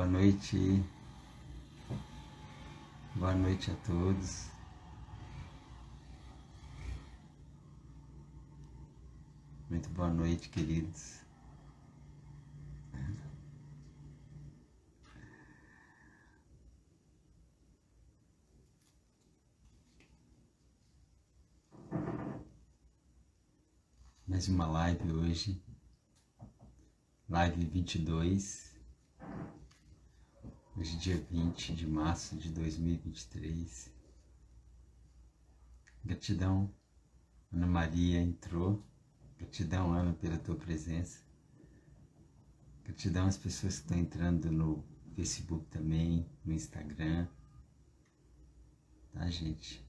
Boa noite a todos. Muito boa noite, queridos. Mais uma live hoje, live 22, hoje dia 20 de março de 2023. Gratidão, Ana Maria entrou. Gratidão, Ana, pela tua presença. Gratidão às pessoas que estão entrando no Facebook também, no Instagram. Tá, gente?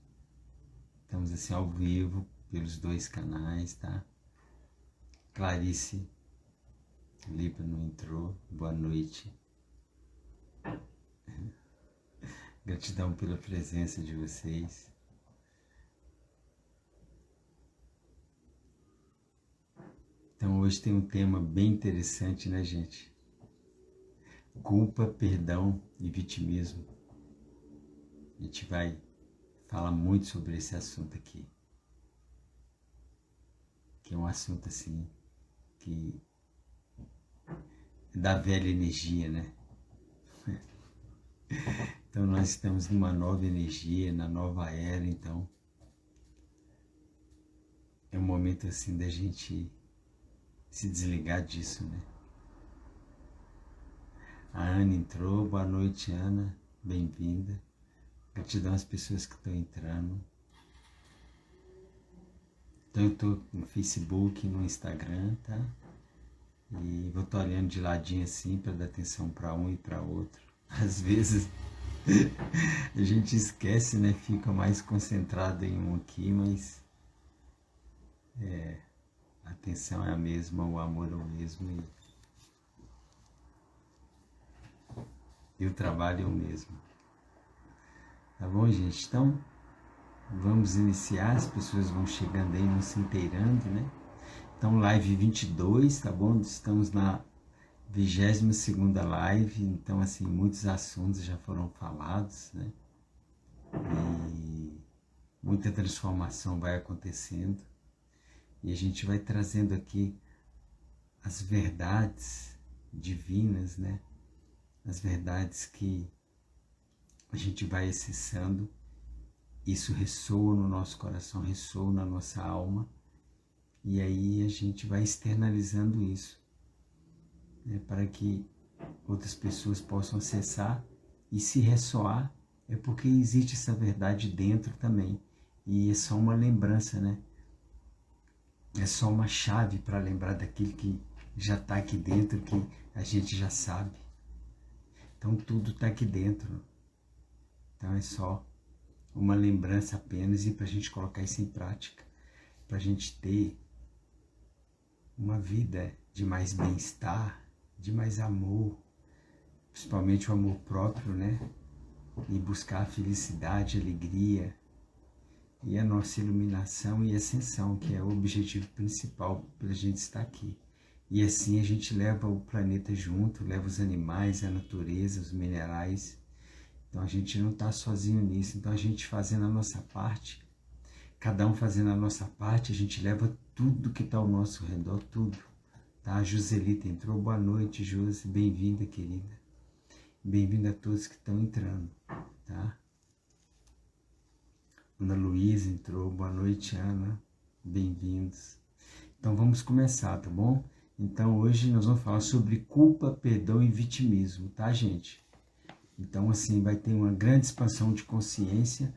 Estamos assim ao vivo pelos dois canais, tá? Clarice Líbano entrou. Boa noite. Gratidão pela presença de vocês. Então hoje tem um tema bem interessante, né, gente? Culpa, perdão e vitimismo. A gente vai falar muito sobre esse assunto aqui. Que é um assunto assim, que é da velha energia, né? Então nós estamos numa nova energia, na nova era, então é um momento assim da gente se desligar disso, né? A Ana entrou, boa noite, Ana, bem-vinda. Gratidão às pessoas que estão entrando. Então eu estou no Facebook, no Instagram, tá? E vou estar olhando de ladinho assim para dar atenção para um e para outro. Às vezes a gente esquece, né? Fica mais concentrado em um aqui, mas a atenção é a mesma, o amor é o mesmo e o trabalho é o mesmo. Tá bom, gente? Então, vamos iniciar, as pessoas vão chegando aí, vão se inteirando, né? Então, live 22, tá bom? Estamos na 22ª live, então, assim, muitos assuntos já foram falados, né? E muita transformação vai acontecendo. E a gente vai trazendo aqui as verdades divinas, né? As verdades que a gente vai acessando. Isso ressoa no nosso coração, ressoa na nossa alma. E aí a gente vai externalizando isso, né? Para que outras pessoas possam acessar. E se ressoar, é porque existe essa verdade dentro também. E é só uma lembrança, né? É só uma chave para lembrar daquilo que já está aqui dentro, que a gente já sabe. Então tudo está aqui dentro. Então é só uma lembrança apenas e para a gente colocar isso em prática. Para a gente ter uma vida de mais bem-estar, de mais amor, principalmente o amor próprio, né? E buscar a felicidade, a alegria e a nossa iluminação e ascensão, que é o objetivo principal para a gente estar aqui. E assim a gente leva o planeta junto, leva os animais, a natureza, os minerais. Então a gente não está sozinho nisso. Então a gente fazendo a nossa parte, cada um fazendo a nossa parte, a gente leva tudo que está ao nosso redor, tudo. Tá? A Joselita entrou, boa noite, Josi, bem-vinda, querida. Bem-vinda a todos que estão entrando, tá? Ana Luísa entrou, boa noite, Ana, bem-vindos. Então vamos começar, tá bom? Então hoje nós vamos falar sobre culpa, perdão e vitimismo, tá, gente? Então assim, vai ter uma grande expansão de consciência,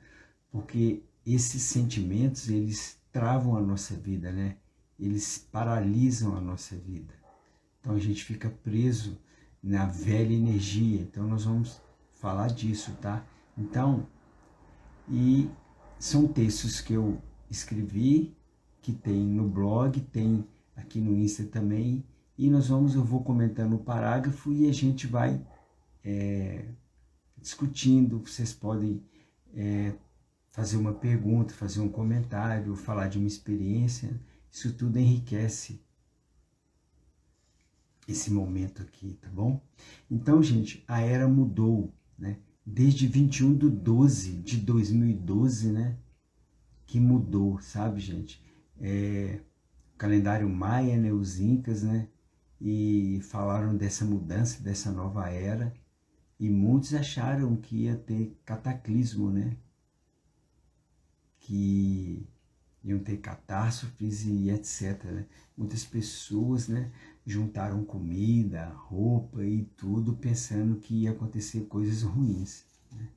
porque esses sentimentos, eles travam a nossa vida, né? Eles paralisam a nossa vida. Então a gente fica preso na velha energia. Então nós vamos falar disso, tá? Então, e são textos que eu escrevi, que tem no blog, tem aqui no Insta também, e eu vou comentando o parágrafo e a gente vai discutindo. Vocês podem fazer uma pergunta, fazer um comentário, falar de uma experiência. Isso tudo enriquece esse momento aqui, tá bom? Então, gente, a era mudou, né? Desde 21/12/2012, né? Que mudou, sabe, gente? O calendário maia, né? Os incas, né? E falaram dessa mudança, dessa nova era. E muitos acharam que ia ter cataclismo, né? Que iam ter catástrofes e etc. Né? Muitas pessoas, né, juntaram comida, roupa e tudo pensando que ia acontecer coisas ruins. Né?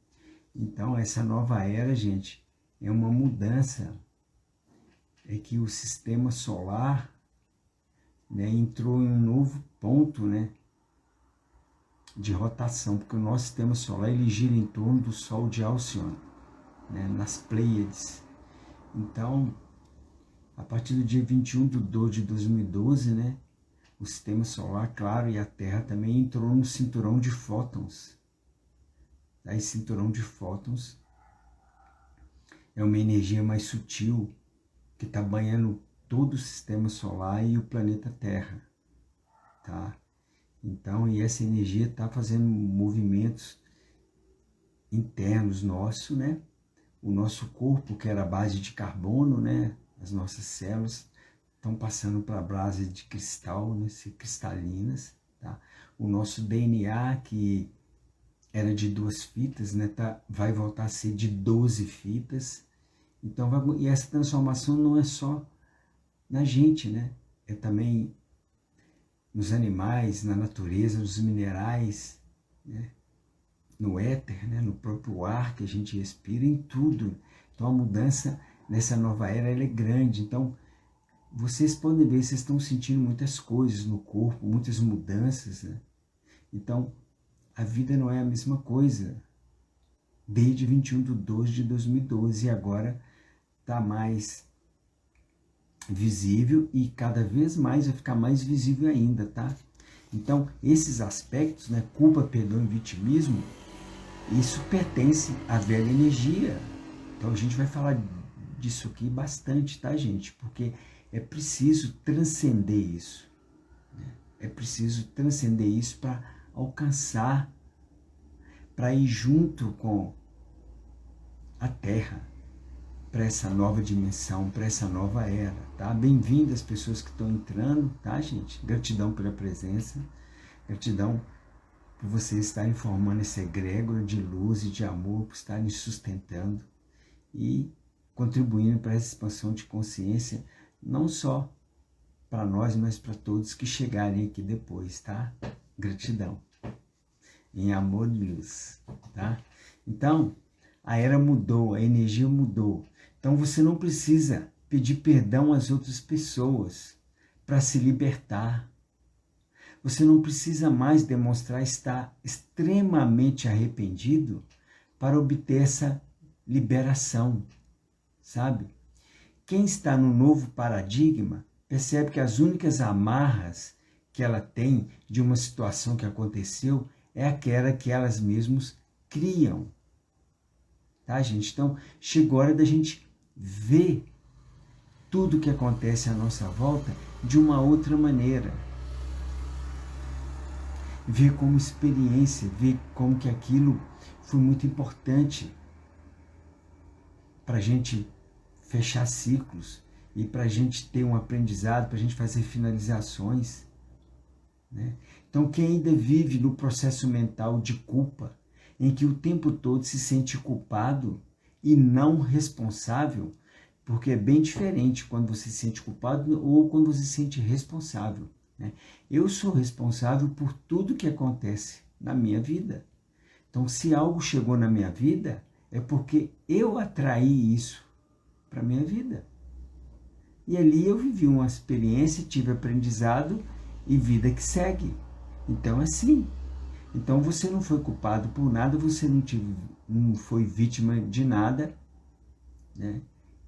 Então, essa nova era, gente, é uma mudança. É que o sistema solar, né, entrou em um novo ponto, né, de rotação, porque o nosso sistema solar ele gira em torno do Sol de Alcione, né, nas Pleiades. Então, a partir do dia 21/12/2012, né, o sistema solar, claro, e a Terra também entrou no cinturão de fótons. Esse cinturão de fótons é uma energia mais sutil que está banhando todo o sistema solar e o planeta Terra, tá? Então, e essa energia está fazendo movimentos internos nossos, né? O nosso corpo, que era a base de carbono, né? As nossas células estão passando para a base de cristal, né? Cristalinas, tá? O nosso DNA, que era de 2 fitas, né? Vai voltar a ser de 12 fitas. Então, e essa transformação não é só na gente, né? É também nos animais, na natureza, nos minerais, né? No éter, né? No próprio ar que a gente respira, em tudo. Então a mudança nessa nova era ela é grande. Então vocês podem ver, vocês estão sentindo muitas coisas no corpo, muitas mudanças, né? Então a vida não é a mesma coisa desde 21/12/2012 e agora está mais visível e cada vez mais vai ficar mais visível ainda, tá? Então, esses aspectos, né, culpa, perdão e vitimismo, isso pertence à velha energia. Então, a gente vai falar disso aqui bastante, tá, gente? Porque é preciso transcender isso. Né? É preciso transcender isso para alcançar, para ir junto com a Terra, para essa nova dimensão, para essa nova era, tá? Bem-vindo as pessoas que estão entrando, tá, gente? Gratidão pela presença, gratidão por vocês estarem formando esse egrégora de luz e de amor, por estarem sustentando e contribuindo para essa expansão de consciência, não só para nós, mas para todos que chegarem aqui depois, tá? Gratidão. Em amor e luz, tá? Então, a era mudou, a energia mudou. Então você não precisa pedir perdão às outras pessoas para se libertar. Você não precisa mais demonstrar estar extremamente arrependido para obter essa liberação, sabe? Quem está no novo paradigma percebe que as únicas amarras que ela tem de uma situação que aconteceu é aquela que elas mesmas criam. Tá, gente? Então, chegou a hora da gente ver tudo que acontece à nossa volta de uma outra maneira. Ver como experiência, ver como que aquilo foi muito importante para a gente fechar ciclos e para a gente ter um aprendizado, para a gente fazer finalizações. Né? Então, quem ainda vive no processo mental de culpa, em que o tempo todo se sente culpado e não responsável, porque é bem diferente quando você se sente culpado ou quando você se sente responsável. Né? Eu sou responsável por tudo que acontece na minha vida. Então, se algo chegou na minha vida, é porque eu atraí isso para a minha vida. E ali eu vivi uma experiência, tive aprendizado e vida que segue. Então, assim. Então, você não foi culpado por nada, você não foi vítima de nada, né?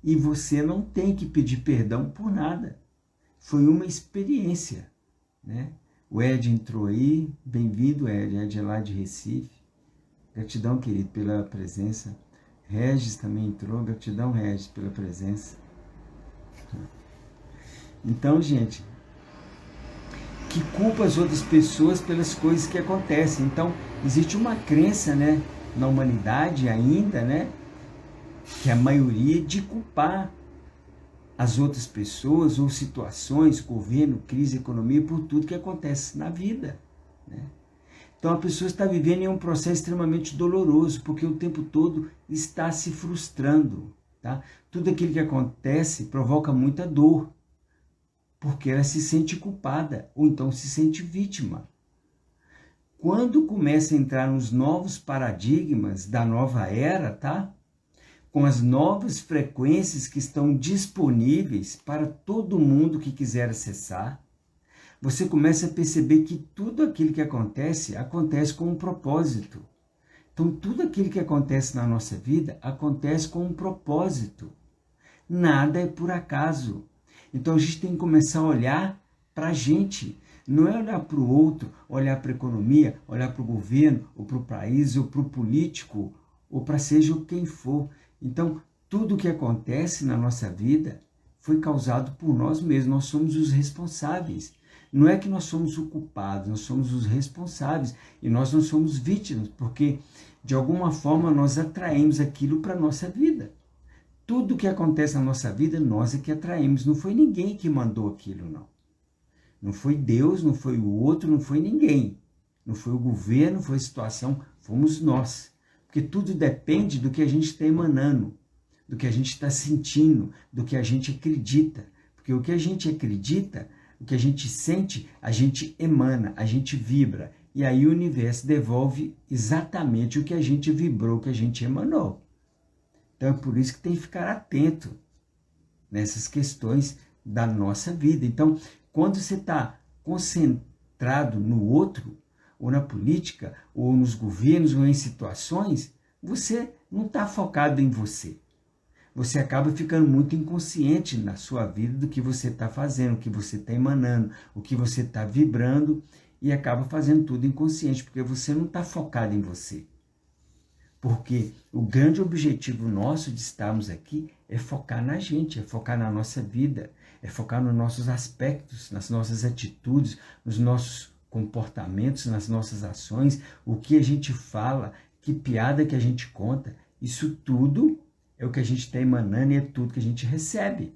E você não tem que pedir perdão por nada. Foi uma experiência, né? O Ed entrou aí, bem-vindo, Ed. Ed é lá de Recife. Gratidão, querido, pela presença. Regis também entrou, gratidão, Regis, pela presença. Então, gente, que culpa as outras pessoas pelas coisas que acontecem. Então, existe uma crença, né, na humanidade ainda, né, que a maioria de culpar as outras pessoas ou situações, governo, crise, economia, por tudo que acontece na vida, né? Então a pessoa está vivendo em um processo extremamente doloroso, porque o tempo todo está se frustrando, tá? Tudo aquilo que acontece provoca muita dor, porque ela se sente culpada, ou então se sente vítima. Quando começa a entrar nos novos paradigmas da nova era, tá? Com as novas frequências que estão disponíveis para todo mundo que quiser acessar, você começa a perceber que tudo aquilo que acontece, acontece com um propósito. Então, tudo aquilo que acontece na nossa vida, acontece com um propósito. Nada é por acaso. Então, a gente tem que começar a olhar para a gente. Não é olhar para o outro, olhar para a economia, olhar para o governo, ou para o país, ou para o político, ou para seja quem for. Então, tudo o que acontece na nossa vida foi causado por nós mesmos. Nós somos os responsáveis. Não é que nós somos o culpado, nós somos os responsáveis. E nós não somos vítimas, porque de alguma forma nós atraímos aquilo para a nossa vida. Tudo que acontece na nossa vida, nós é que atraímos. Não foi ninguém que mandou aquilo, não. Não foi Deus, não foi o outro, não foi ninguém. Não foi o governo, não foi a situação, fomos nós. Porque tudo depende do que a gente está emanando, do que a gente está sentindo, do que a gente acredita. Porque o que a gente acredita, o que a gente sente, a gente emana, a gente vibra. E aí o universo devolve exatamente o que a gente vibrou, o que a gente emanou. Então é por isso que tem que ficar atento nessas questões da nossa vida. Então, quando você está concentrado no outro, ou na política, ou nos governos, ou em situações, você não está focado em você. Você acaba ficando muito inconsciente na sua vida do que você está fazendo, o que você está emanando, o que você está vibrando, e acaba fazendo tudo inconsciente, porque você não está focado em você. Porque o grande objetivo nosso de estarmos aqui é focar na gente, é focar na nossa vida, é focar nos nossos aspectos, nas nossas atitudes, nos nossos comportamentos, nas nossas ações, o que a gente fala, que piada que a gente conta. Isso tudo é o que a gente está emanando e é tudo que a gente recebe.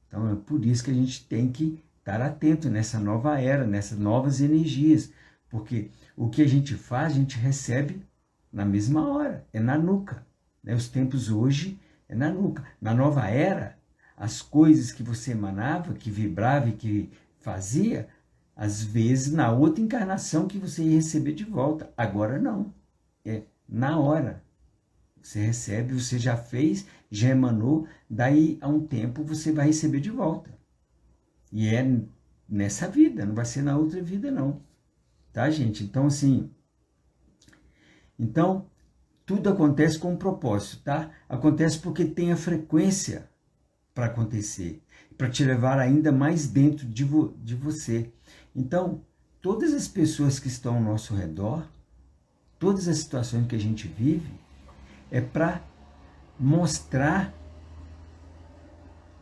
Então é por isso que a gente tem que estar atento nessa nova era, nessas novas energias, porque o que a gente faz, a gente recebe na mesma hora, é na nuca. Né? Os tempos hoje é na nuca. Na nova era, as coisas que você emanava, que vibrava e que fazia, às vezes na outra encarnação que você ia receber de volta. Agora não, é na hora. Você recebe, você já fez, já emanou, daí a um tempo você vai receber de volta. E é nessa vida, não vai ser na outra vida não. Tá, gente? Então, assim, tudo acontece com um propósito, tá? Acontece porque tem a frequência para acontecer, para te levar ainda mais dentro de você. Então, todas as pessoas que estão ao nosso redor, todas as situações que a gente vive, é para mostrar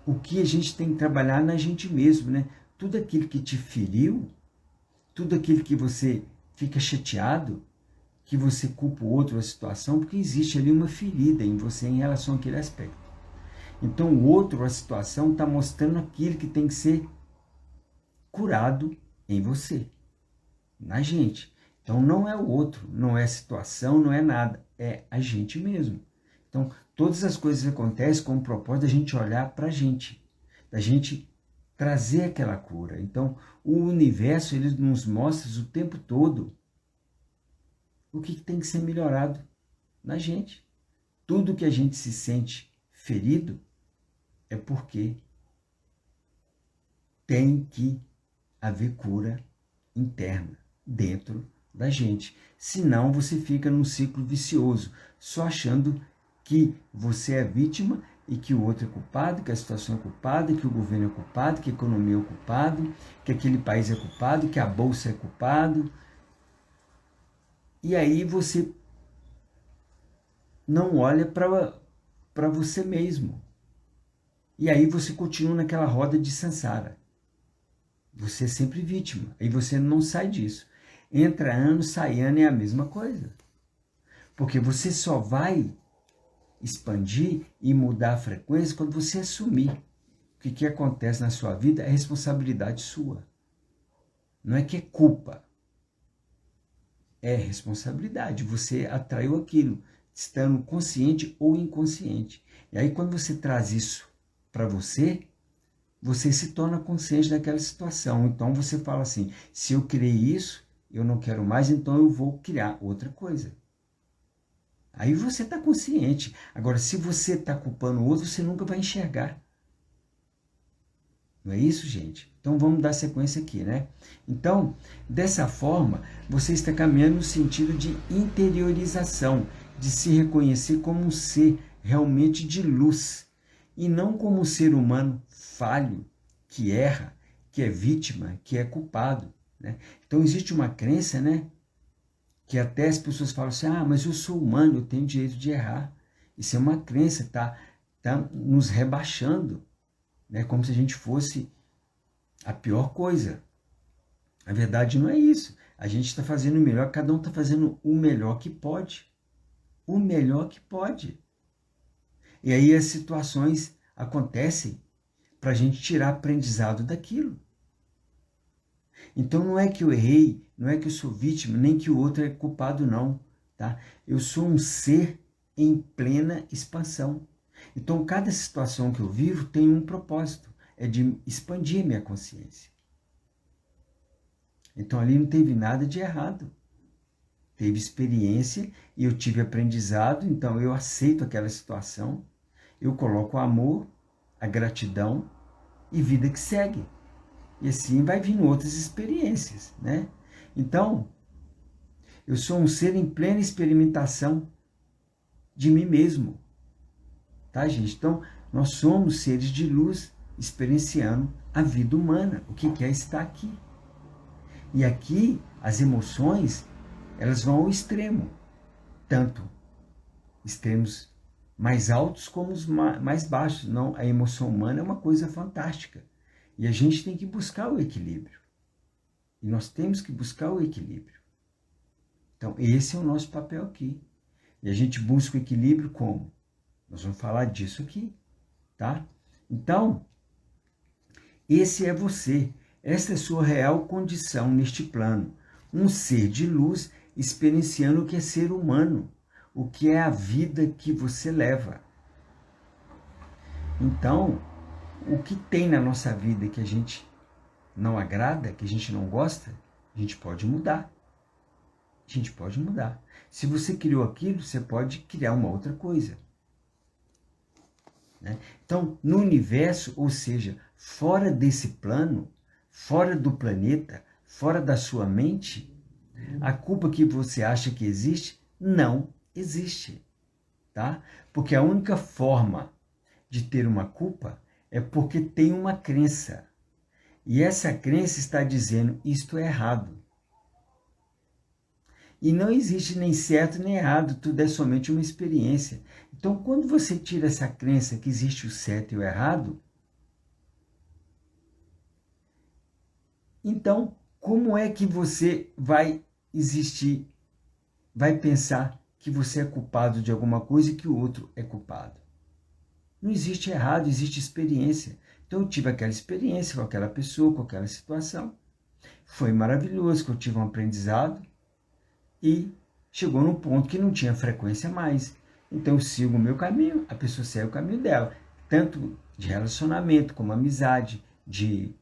o que a gente tem que trabalhar na gente mesmo, né? Tudo aquilo que te feriu, tudo aquilo que você fica chateado, que você culpa o outro, a situação, porque existe ali uma ferida em você em relação àquele aspecto. Então o outro, a situação, está mostrando aquilo que tem que ser curado em você, na gente. Então não é o outro, não é a situação, não é nada, é a gente mesmo. Então todas as coisas acontecem com o propósito da gente olhar para a gente, da gente trazer aquela cura. Então o universo, ele nos mostra o tempo todo o que tem que ser melhorado na gente. Tudo que a gente se sente ferido é porque tem que haver cura interna dentro da gente. Senão você fica num ciclo vicioso, só achando que você é vítima e que o outro é culpado, que a situação é culpada, que o governo é culpado, que a economia é culpada, que aquele país é culpado, que a bolsa é culpado. E aí você não olha para você mesmo. E aí você continua naquela roda de samsara. Você é sempre vítima. E você não sai disso. Entra ano, sai ano, é a mesma coisa. Porque você só vai expandir e mudar a frequência quando você assumir que o que acontece na sua vida é responsabilidade sua. Não é que é culpa. É responsabilidade. Você atraiu aquilo, estando consciente ou inconsciente. E aí quando você traz isso para você, você se torna consciente daquela situação. Então você fala assim, se eu criei isso, eu não quero mais, então eu vou criar outra coisa. Aí você está consciente. Agora, se você está culpando o outro, você nunca vai enxergar. Não é isso, gente? Então vamos dar sequência aqui, né? Então, dessa forma, você está caminhando no sentido de interiorização, de se reconhecer como um ser realmente de luz, e não como um ser humano falho, que erra, que é vítima, que é culpado, né? Então existe uma crença, né? Que até as pessoas falam assim, mas eu sou humano, eu tenho direito de errar. Isso é uma crença, tá nos rebaixando, né? Como se a gente fosse a pior coisa. A verdade não é isso. A gente está fazendo o melhor, cada um está fazendo o melhor que pode. O melhor que pode. E aí as situações acontecem para a gente tirar aprendizado daquilo. Então não é que eu errei, não é que eu sou vítima, nem que o outro é culpado, não. Tá? Eu sou um ser em plena expansão. Então cada situação que eu vivo tem um propósito, é de expandir a minha consciência. Então ali não teve nada de errado. Teve experiência e eu tive aprendizado, então eu aceito aquela situação, eu coloco o amor, a gratidão e vida que segue. E assim vai vindo outras experiências, né? Então, eu sou um ser em plena experimentação de mim mesmo. Tá, gente? Então, nós somos seres de luz experienciando a vida humana, o que é estar aqui. E aqui, as emoções, elas vão ao extremo. Tanto extremos mais altos como os mais baixos. Não, a emoção humana é uma coisa fantástica. E a gente tem que buscar o equilíbrio. E nós temos que buscar o equilíbrio. Então, esse é o nosso papel aqui. E a gente busca o equilíbrio como? Nós vamos falar disso aqui, tá? Então, esse é você. Essa é a sua real condição neste plano. Um ser de luz experienciando o que é ser humano. O que é a vida que você leva. Então, o que tem na nossa vida que a gente não agrada, que a gente não gosta, a gente pode mudar. A gente pode mudar. Se você criou aquilo, você pode criar uma outra coisa. Né? Então, no universo, ou seja, fora desse plano, fora do planeta, fora da sua mente, a culpa que você acha que existe, não existe. Tá? Porque a única forma de ter uma culpa é porque tem uma crença. E essa crença está dizendo, isto é errado. E não existe nem certo nem errado, tudo é somente uma experiência. Então, quando você tira essa crença que existe o certo e o errado, então, como é que você vai existir, vai pensar que você é culpado de alguma coisa e que o outro é culpado? Não existe errado, existe experiência. Então, eu tive aquela experiência com aquela pessoa, com aquela situação. Foi maravilhoso, que eu tive um aprendizado e chegou num ponto que não tinha frequência mais. Então, eu sigo o meu caminho, a pessoa segue o caminho dela. Tanto de relacionamento, como amizade, de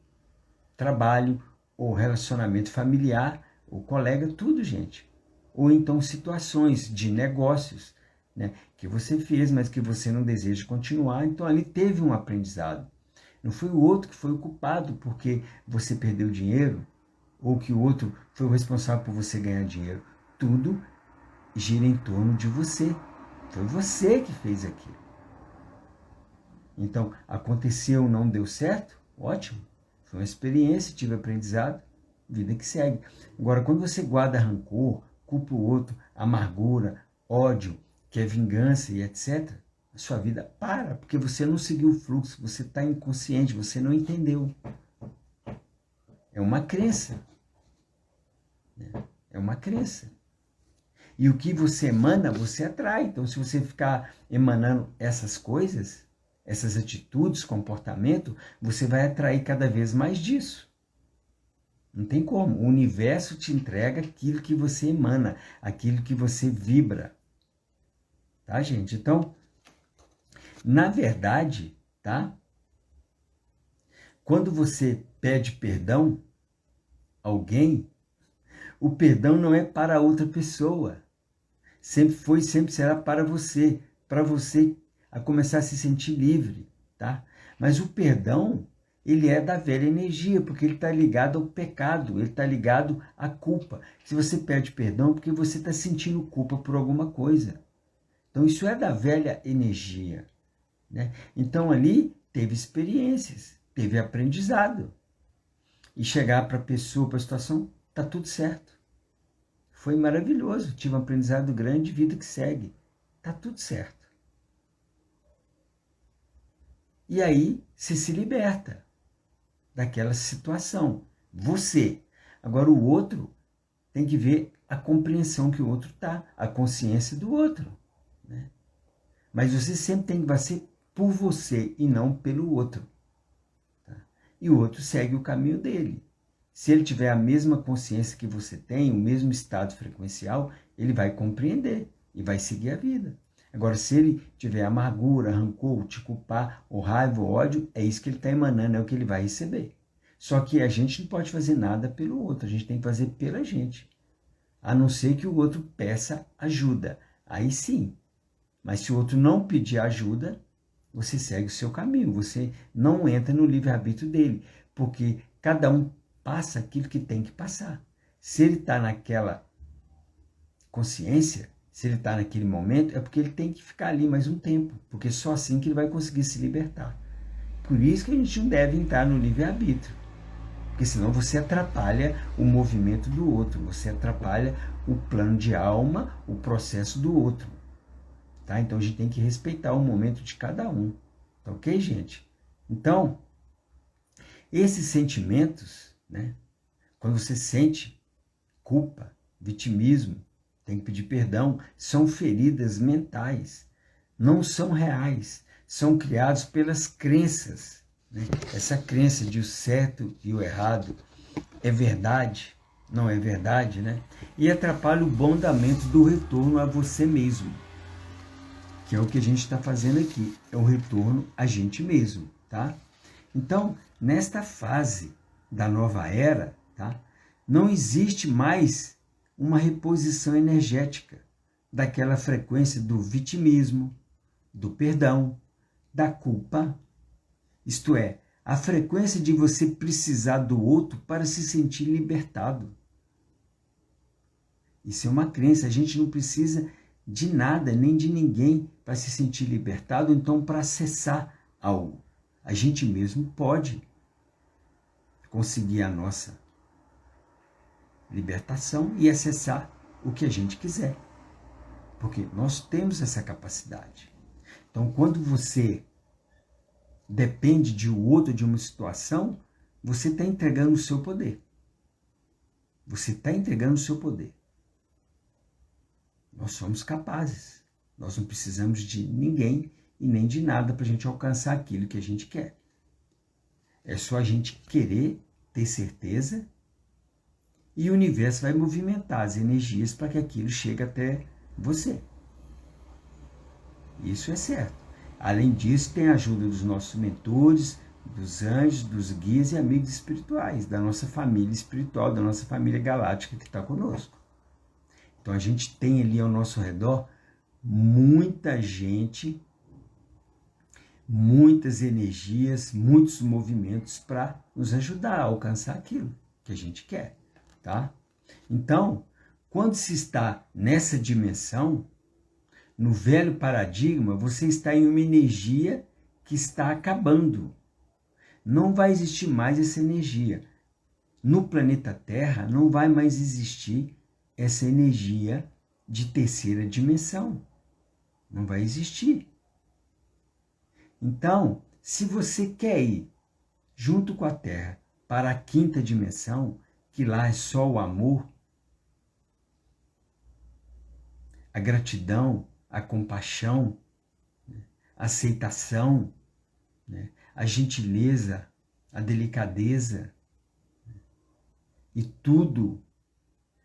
trabalho, ou relacionamento familiar, ou colega, tudo, gente. Ou então situações de negócios, né, que você fez, mas que você não deseja continuar. Então, ali teve um aprendizado. Não foi o outro que foi o culpado porque você perdeu dinheiro, ou que o outro foi o responsável por você ganhar dinheiro. Tudo gira em torno de você. Foi você que fez aquilo. Então, aconteceu, não deu certo? Ótimo. Foi uma experiência, tive aprendizado, vida que segue. Agora, quando você guarda rancor, culpa o outro, amargura, ódio, quer vingança e etc., a sua vida para, porque você não seguiu o fluxo, você está inconsciente, você não entendeu. É uma crença. Né? É uma crença. E o que você emana, você atrai. Então, se você ficar emanando essas coisas, essas atitudes, comportamento, você vai atrair cada vez mais disso. Não tem como. O universo te entrega aquilo que você emana, aquilo que você vibra. Tá, gente? Então, na verdade, tá? Quando você pede perdão a alguém, o perdão não é para outra pessoa. Sempre foi, sempre será para você a começar a se sentir livre, tá? Mas o perdão, ele é da velha energia, porque ele está ligado ao pecado, ele está ligado à culpa. Se você pede perdão, é porque você está sentindo culpa por alguma coisa. Então, isso é da velha energia, né? Então, ali, teve experiências, teve aprendizado. E chegar para a pessoa, para a situação, tá tudo certo. Foi maravilhoso, tive um aprendizado grande, vida que segue. Tá tudo certo. E aí, você se liberta daquela situação. Você. Agora, o outro tem que ver a compreensão que o outro tá, a consciência do outro. Né? Mas você sempre tem que ser por você e não pelo outro. Tá? E o outro segue o caminho dele. Se ele tiver a mesma consciência que você tem, o mesmo estado frequencial, ele vai compreender e vai seguir a vida. Agora, se ele tiver amargura, rancor, te culpar, ou raiva, ou ódio, é isso que ele está emanando, é o que ele vai receber. Só que a gente não pode fazer nada pelo outro, a gente tem que fazer pela gente. A não ser que o outro peça ajuda. Aí sim. Mas se o outro não pedir ajuda, você segue o seu caminho. Você não entra no livre-arbítrio dele. Porque cada um passa aquilo que tem que passar. Se ele está naquela consciência, se ele está naquele momento, é porque ele tem que ficar ali mais um tempo. Porque só assim que ele vai conseguir se libertar. Por isso que a gente não deve entrar no livre-arbítrio. Porque senão você atrapalha o movimento do outro, você atrapalha o plano de alma, o processo do outro. Tá? Então a gente tem que respeitar o momento de cada um. Tá ok, gente? Então, esses sentimentos, né? Quando você sente culpa, vitimismo, tem que pedir perdão, são feridas mentais, não são reais, são criados pelas crenças. Né? Essa crença de o certo e o errado é verdade, não é verdade, né? E atrapalha o bom andamento do retorno a você mesmo, que é o que a gente está fazendo aqui, é o retorno a gente mesmo, tá? Então, nesta fase da nova era, tá? Não existe mais uma reposição energética daquela frequência do vitimismo, do perdão, da culpa. Isto é, a frequência de você precisar do outro para se sentir libertado. Isso é uma crença, a gente não precisa de nada, nem de ninguém para se sentir libertado, então para acessar algo. A gente mesmo pode conseguir a nossa libertação e acessar o que a gente quiser. Porque nós temos essa capacidade. Então, quando você depende de um outro, de uma situação, você está entregando o seu poder. Você está entregando o seu poder. Nós somos capazes. Nós não precisamos de ninguém e nem de nada para a gente alcançar aquilo que a gente quer. É só a gente querer, ter certeza, e o universo vai movimentar as energias para que aquilo chegue até você. Isso é certo. Além disso, tem a ajuda dos nossos mentores, dos anjos, dos guias e amigos espirituais, da nossa família espiritual, da nossa família galáctica que está conosco. Então a gente tem ali ao nosso redor muita gente, muitas energias, muitos movimentos para nos ajudar a alcançar aquilo que a gente quer, tá? Então, quando se está nessa dimensão, no velho paradigma, você está em uma energia que está acabando. Não vai existir mais essa energia. No planeta Terra não vai mais existir essa energia de terceira dimensão. Não vai existir. Então, se você quer ir junto com a Terra para a quinta dimensão, que lá é só o amor, a gratidão, a compaixão, a aceitação, né? A gentileza, a delicadeza, e tudo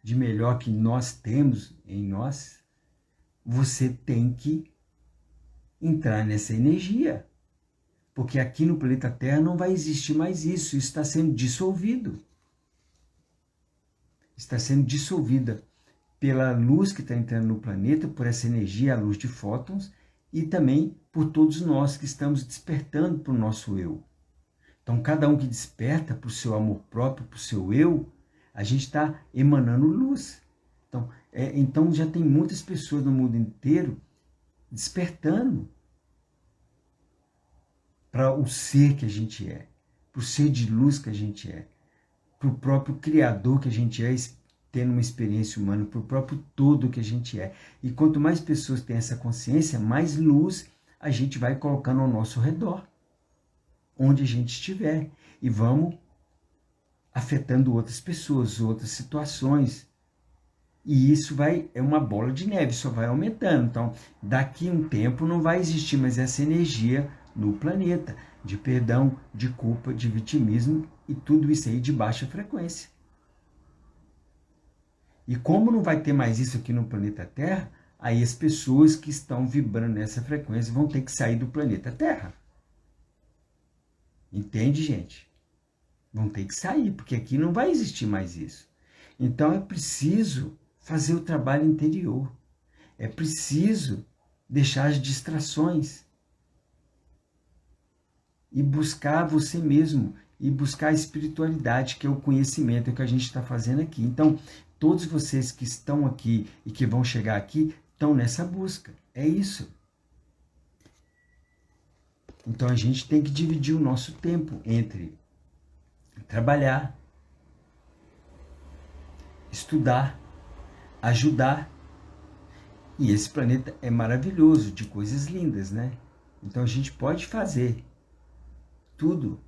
de melhor que nós temos em nós, você tem que entrar nessa energia. Porque aqui no planeta Terra não vai existir mais isso está sendo dissolvido. Está sendo dissolvida pela luz que está entrando no planeta, por essa energia, a luz de fótons, e também por todos nós que estamos despertando para o nosso eu. Então, cada um que desperta para o seu amor próprio, para o seu eu, a gente está emanando luz. Então, já tem muitas pessoas no mundo inteiro despertando para o ser que a gente é, para o ser de luz que a gente é, para o próprio Criador que a gente é, tendo uma experiência humana, para o próprio todo que a gente é. E quanto mais pessoas têm essa consciência, mais luz a gente vai colocando ao nosso redor, onde a gente estiver. E vamos afetando outras pessoas, outras situações. E isso é uma bola de neve, só vai aumentando. Então, daqui a um tempo não vai existir mais essa energia no planeta, de perdão, de culpa, de vitimismo e tudo isso aí de baixa frequência. E como não vai ter mais isso aqui no planeta Terra, aí as pessoas que estão vibrando nessa frequência vão ter que sair do planeta Terra. Entende, gente? Vão ter que sair, porque aqui não vai existir mais isso. Então é preciso fazer o trabalho interior. É preciso deixar as distrações e buscar você mesmo, e buscar a espiritualidade, que é o conhecimento que a gente está fazendo aqui. Então, todos vocês que estão aqui e que vão chegar aqui, estão nessa busca. É isso. Então, a gente tem que dividir o nosso tempo entre trabalhar, estudar, ajudar. E esse planeta é maravilhoso, de coisas lindas, né? Então, a gente pode fazer tudo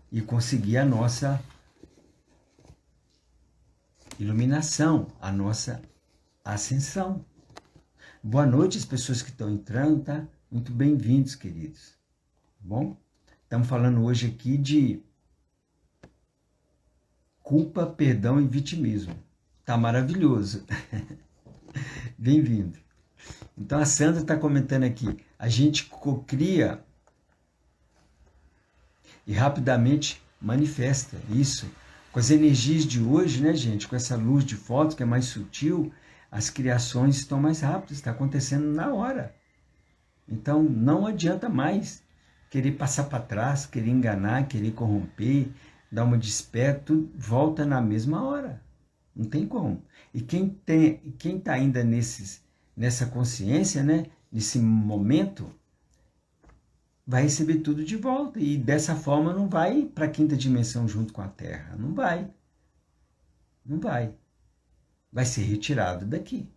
e conseguir a nossa iluminação, a nossa ascensão. Boa noite às pessoas que estão entrando, tá? Muito bem-vindos, queridos. Bom? Estamos falando hoje aqui de culpa, perdão e vitimismo. Tá maravilhoso. Bem-vindo. Então a Sandra está comentando aqui, a gente cocria e rapidamente manifesta isso. Com as energias de hoje, né, gente? Com essa luz de foto que é mais sutil, as criações estão mais rápidas, está acontecendo na hora. Então não adianta mais querer passar para trás, querer enganar, querer corromper, dar uma desperta, tudo volta na mesma hora. Não tem como. E quem está ainda nessa consciência, né, nesse momento, vai receber tudo de volta. E dessa forma não vai para a quinta dimensão junto com a Terra. Não vai. Não vai. Vai ser retirado daqui.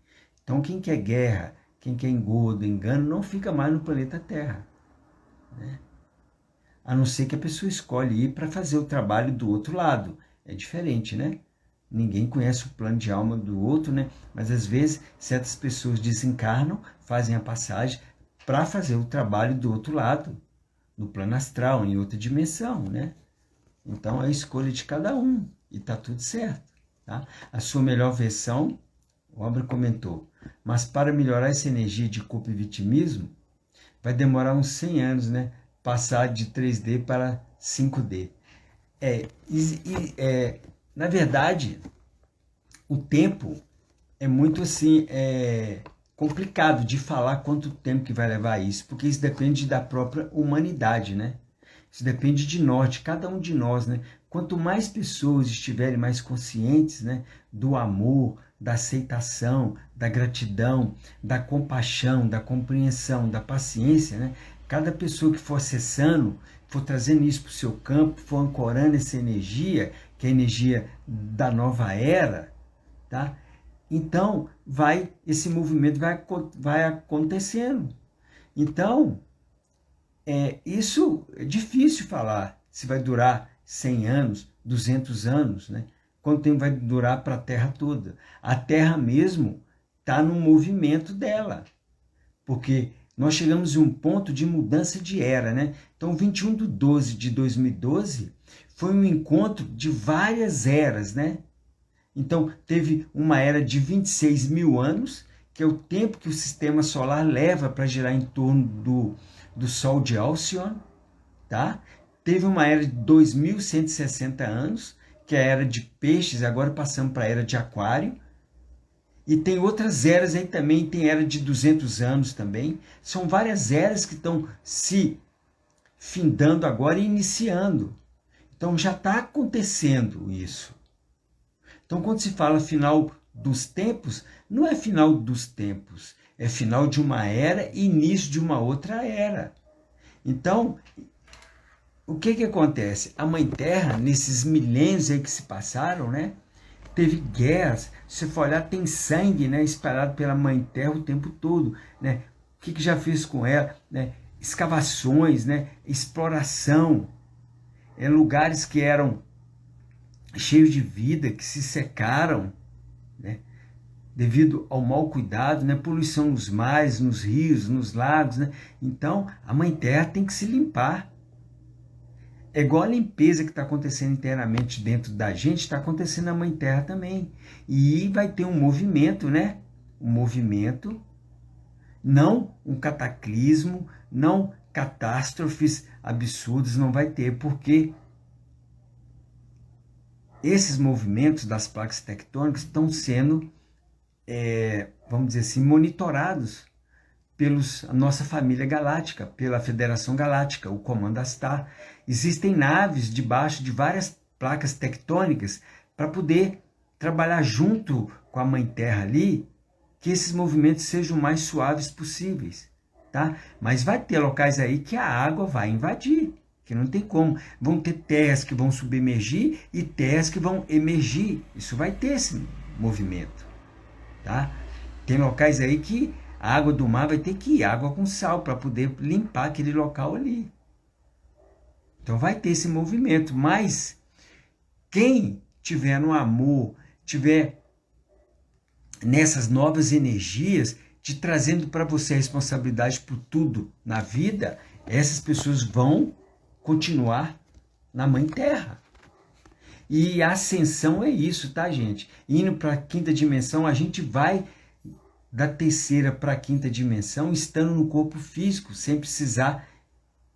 Então quem quer guerra, quem quer engodo, engano, não fica mais no planeta Terra. Né? A não ser que a pessoa escolhe ir para fazer o trabalho do outro lado. É diferente, né? Ninguém conhece o plano de alma do outro, né? Mas às vezes certas pessoas desencarnam, fazem a passagem para fazer o trabalho do outro lado, no plano astral, em outra dimensão, né? Então é a escolha de cada um e tá tudo certo, tá? A sua melhor versão, o Ambra comentou, mas para melhorar essa energia de culpa e vitimismo, vai demorar uns 100 anos, né? Passar de 3D para 5D. Na verdade, o tempo é muito assim, complicado de falar quanto tempo que vai levar isso, porque isso depende da própria humanidade, né? Isso depende de nós, de cada um de nós, né? Quanto mais pessoas estiverem mais conscientes, né, do amor, da aceitação, da gratidão, da compaixão, da compreensão, da paciência, né? Cada pessoa que for acessando, for trazendo isso para o seu campo, for ancorando essa energia, que é a energia da nova era, tá? Então, esse movimento vai acontecendo. Então, isso é difícil falar se vai durar 100 anos, 200 anos, né? Quanto tempo vai durar para a Terra toda? A Terra mesmo está no movimento dela, porque nós chegamos em um ponto de mudança de era, né? Então, 21/12 de 2012 foi um encontro de várias eras, né? Então, teve uma era de 26 mil anos, que é o tempo que o sistema solar leva para girar em torno do Sol de Alcione, tá? Teve uma era de 2.160 anos, que é a era de peixes, agora passamos para a era de aquário. E tem outras eras aí também, tem era de 200 anos também. São várias eras que estão se findando agora e iniciando. Então já está acontecendo isso. Então quando se fala final dos tempos, não é final dos tempos, é final de uma era e início de uma outra era. Então, o que acontece? A Mãe Terra, nesses milênios aí que se passaram, né? Teve guerras, se for olhar, tem sangue, né, espalhado pela Mãe Terra o tempo todo, né? O que já fez com ela, né? Escavações, né? Exploração, lugares que eram cheios de vida, que se secaram, né? Devido ao mau cuidado, né? Poluição nos mares, nos rios, nos lagos, né? Então, a Mãe Terra tem que se limpar. É igual a limpeza que está acontecendo internamente dentro da gente, está acontecendo na Mãe Terra também. E vai ter um movimento, né? Um movimento, não um cataclismo, não catástrofes absurdas, não vai ter, porque esses movimentos das placas tectônicas estão sendo, vamos dizer assim, monitorados a nossa família galáctica, pela Federação Galáctica, o Comando Astar. Existem naves debaixo de várias placas tectônicas para poder trabalhar junto com a Mãe Terra ali, que esses movimentos sejam o mais suaves possíveis, tá? Mas vai ter locais aí que a água vai invadir, que não tem como. Vão ter terras que vão submergir e terras que vão emergir. Isso vai ter esse movimento, tá? Tem locais aí que a água do mar vai ter que ir água com sal para poder limpar aquele local ali. Então vai ter esse movimento, mas quem tiver no amor, tiver nessas novas energias, te trazendo para você a responsabilidade por tudo na vida, essas pessoas vão continuar na Mãe Terra. E a ascensão é isso, tá, gente? Indo para a quinta dimensão, a gente vai da terceira para a quinta dimensão, estando no corpo físico, sem precisar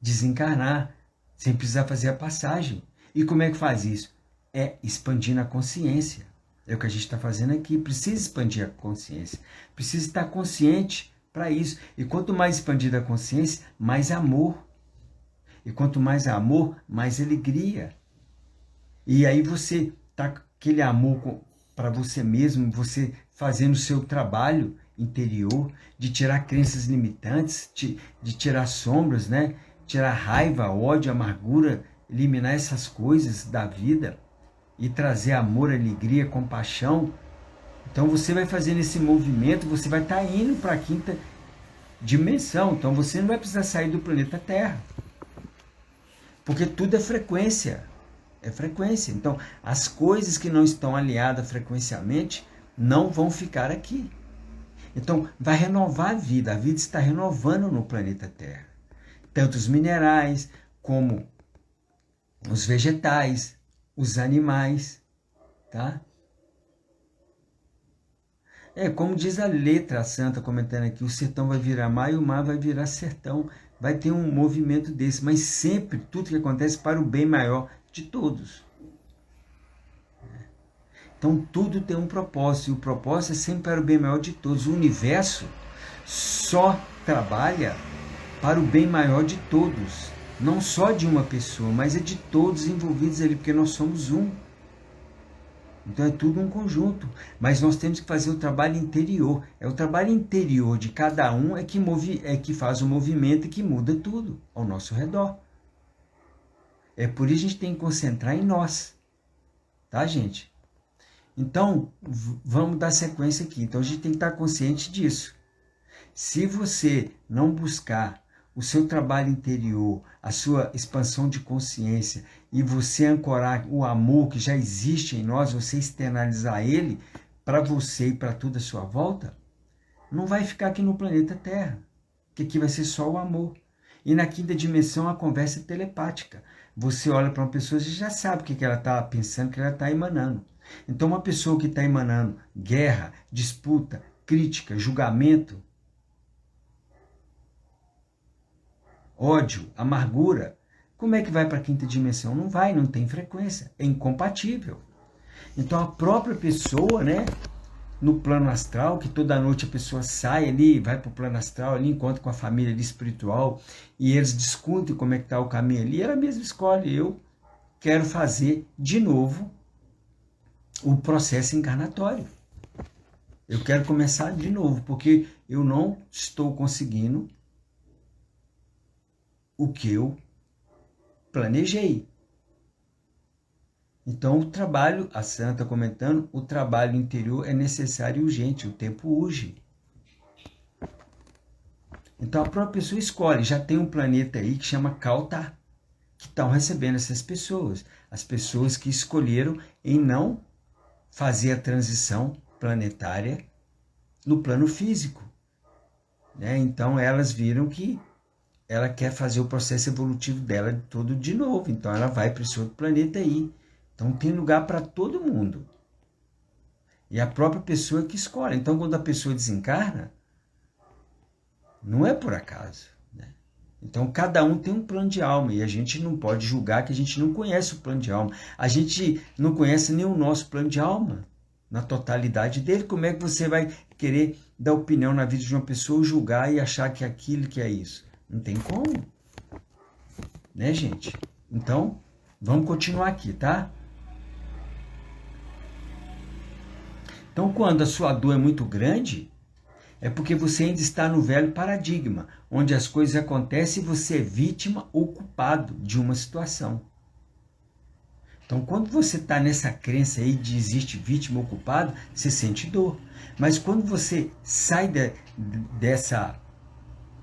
desencarnar, sem precisar fazer a passagem. E como é que faz isso? É expandindo a consciência. É o que a gente está fazendo aqui. Precisa expandir a consciência. Precisa estar consciente para isso. E quanto mais expandida a consciência, mais amor. E quanto mais amor, mais alegria. E aí você está com aquele amor para você mesmo, você fazendo o seu trabalho interior, de tirar crenças limitantes, de tirar sombras, né? Tirar raiva, ódio, amargura, eliminar essas coisas da vida e trazer amor, alegria, compaixão. Então você vai fazendo esse movimento, você vai estar indo para a quinta dimensão. Então você não vai precisar sair do planeta Terra, porque tudo é frequência. É frequência. Então as coisas que não estão alinhadas frequencialmente não vão ficar aqui. Então, vai renovar a vida está renovando no planeta Terra. Tanto os minerais, como os vegetais, os animais, tá? Como diz a letra santa, comentando aqui, o sertão vai virar mar e o mar vai virar sertão. Vai ter um movimento desse, mas sempre tudo que acontece para o bem maior de todos. Então tudo tem um propósito, e o propósito é sempre para o bem maior de todos. O universo só trabalha para o bem maior de todos, não só de uma pessoa, mas é de todos envolvidos ali, porque nós somos um. Então é tudo um conjunto, mas nós temos que fazer o trabalho interior. É o trabalho interior de cada um que faz o movimento e que muda tudo ao nosso redor. É por isso que a gente tem que concentrar em nós, tá, gente? Então, vamos dar sequência aqui. Então, a gente tem que estar consciente disso. Se você não buscar o seu trabalho interior, a sua expansão de consciência e você ancorar o amor que já existe em nós, você externalizar ele para você e para tudo à sua volta, não vai ficar aqui no planeta Terra, que aqui vai ser só o amor. E na quinta dimensão a conversa é telepática. Você olha para uma pessoa e já sabe o que ela está pensando, o que ela está emanando. Então uma pessoa que está emanando guerra, disputa, crítica, julgamento, ódio, amargura, como é que vai para a quinta dimensão? Não vai, não tem frequência, é incompatível. Então a própria pessoa, né, no plano astral, que toda noite a pessoa sai ali, vai para o plano astral ali, encontra com a família ali espiritual, e eles discutem como é que está o caminho ali, ela mesma escolhe, eu quero fazer de novo o processo encarnatório. Eu quero começar de novo, porque eu não estou conseguindo o que eu planejei. Então, o trabalho, a Santa comentando, o trabalho interior é necessário e urgente, o tempo urge. Então, a própria pessoa escolhe, já tem um planeta aí que chama Kautar, que estão recebendo essas pessoas. As pessoas que escolheram em não fazer a transição planetária no plano físico. Né? Então, elas viram que ela quer fazer o processo evolutivo dela todo de novo. Então, ela vai para esse outro planeta aí. Então tem lugar para todo mundo. E a própria pessoa que escolhe. Então quando a pessoa desencarna, não é por acaso. Né? Então cada um tem um plano de alma. E a gente não pode julgar que a gente não conhece o plano de alma. A gente não conhece nem o nosso plano de alma. Na totalidade dele. Como é que você vai querer dar opinião na vida de uma pessoa, julgar e achar que é aquilo que é isso? Não tem como. Né, gente? Então, vamos continuar aqui, tá? Então, quando a sua dor é muito grande, é porque você ainda está no velho paradigma, onde as coisas acontecem e você é vítima ou culpado de uma situação. Então, quando você está nessa crença aí de existe vítima ou culpado, você sente dor. Mas quando você sai dessa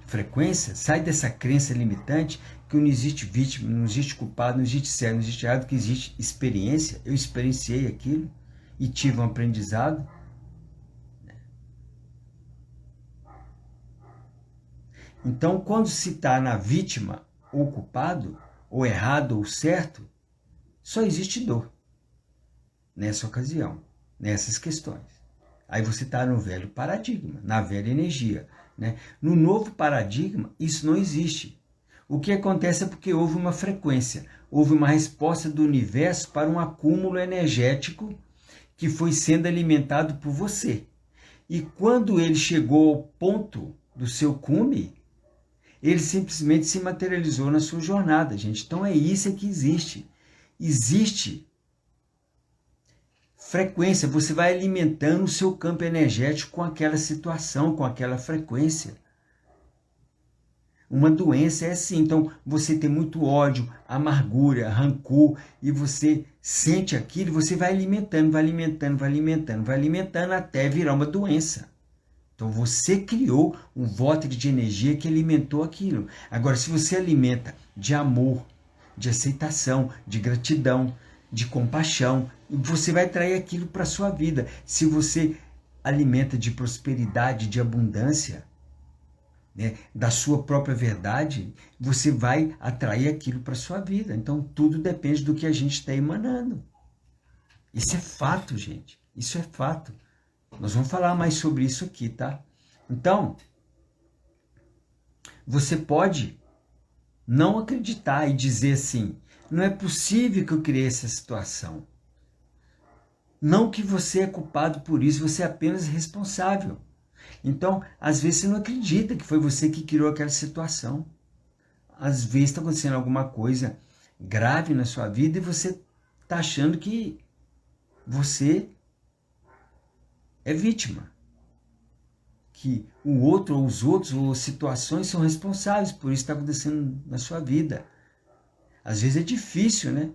frequência, sai dessa crença limitante, que não existe vítima, não existe culpado, não existe certo, não existe errado, que existe experiência, eu experienciei aquilo, e tive um aprendizado. Então, quando se está na vítima, ou culpado, ou errado ou certo, só existe dor nessa ocasião, nessas questões. Aí você está no velho paradigma, na velha energia. Né? No novo paradigma, isso não existe. O que acontece é porque houve uma frequência, houve uma resposta do universo para um acúmulo energético que foi sendo alimentado por você. E quando ele chegou ao ponto do seu cume, ele simplesmente se materializou na sua jornada, gente. Então é isso que existe. Existe frequência, você vai alimentando o seu campo energético com aquela situação, com aquela frequência. Uma doença é assim, então você tem muito ódio, amargura, rancor, e você sente aquilo, você vai alimentando, vai alimentando, vai alimentando, vai alimentando até virar uma doença. Então você criou um vórtice de energia que alimentou aquilo. Agora, se você alimenta de amor, de aceitação, de gratidão, de compaixão, você vai trazer aquilo para a sua vida. Se você alimenta de prosperidade, de abundância, né, da sua própria verdade, você vai atrair aquilo para a sua vida. Então, tudo depende do que a gente está emanando. Isso é fato, gente. Isso é fato. Nós vamos falar mais sobre isso aqui, tá? Então, você pode não acreditar e dizer assim, não é possível que eu criei essa situação. Não que você é culpado por isso, você é apenas responsável. Então, às vezes você não acredita que foi você que criou aquela situação. Às vezes está acontecendo alguma coisa grave na sua vida e você está achando que você é vítima. Que o outro, ou os outros, ou situações são responsáveis por isso que está acontecendo na sua vida. Às vezes é difícil, né?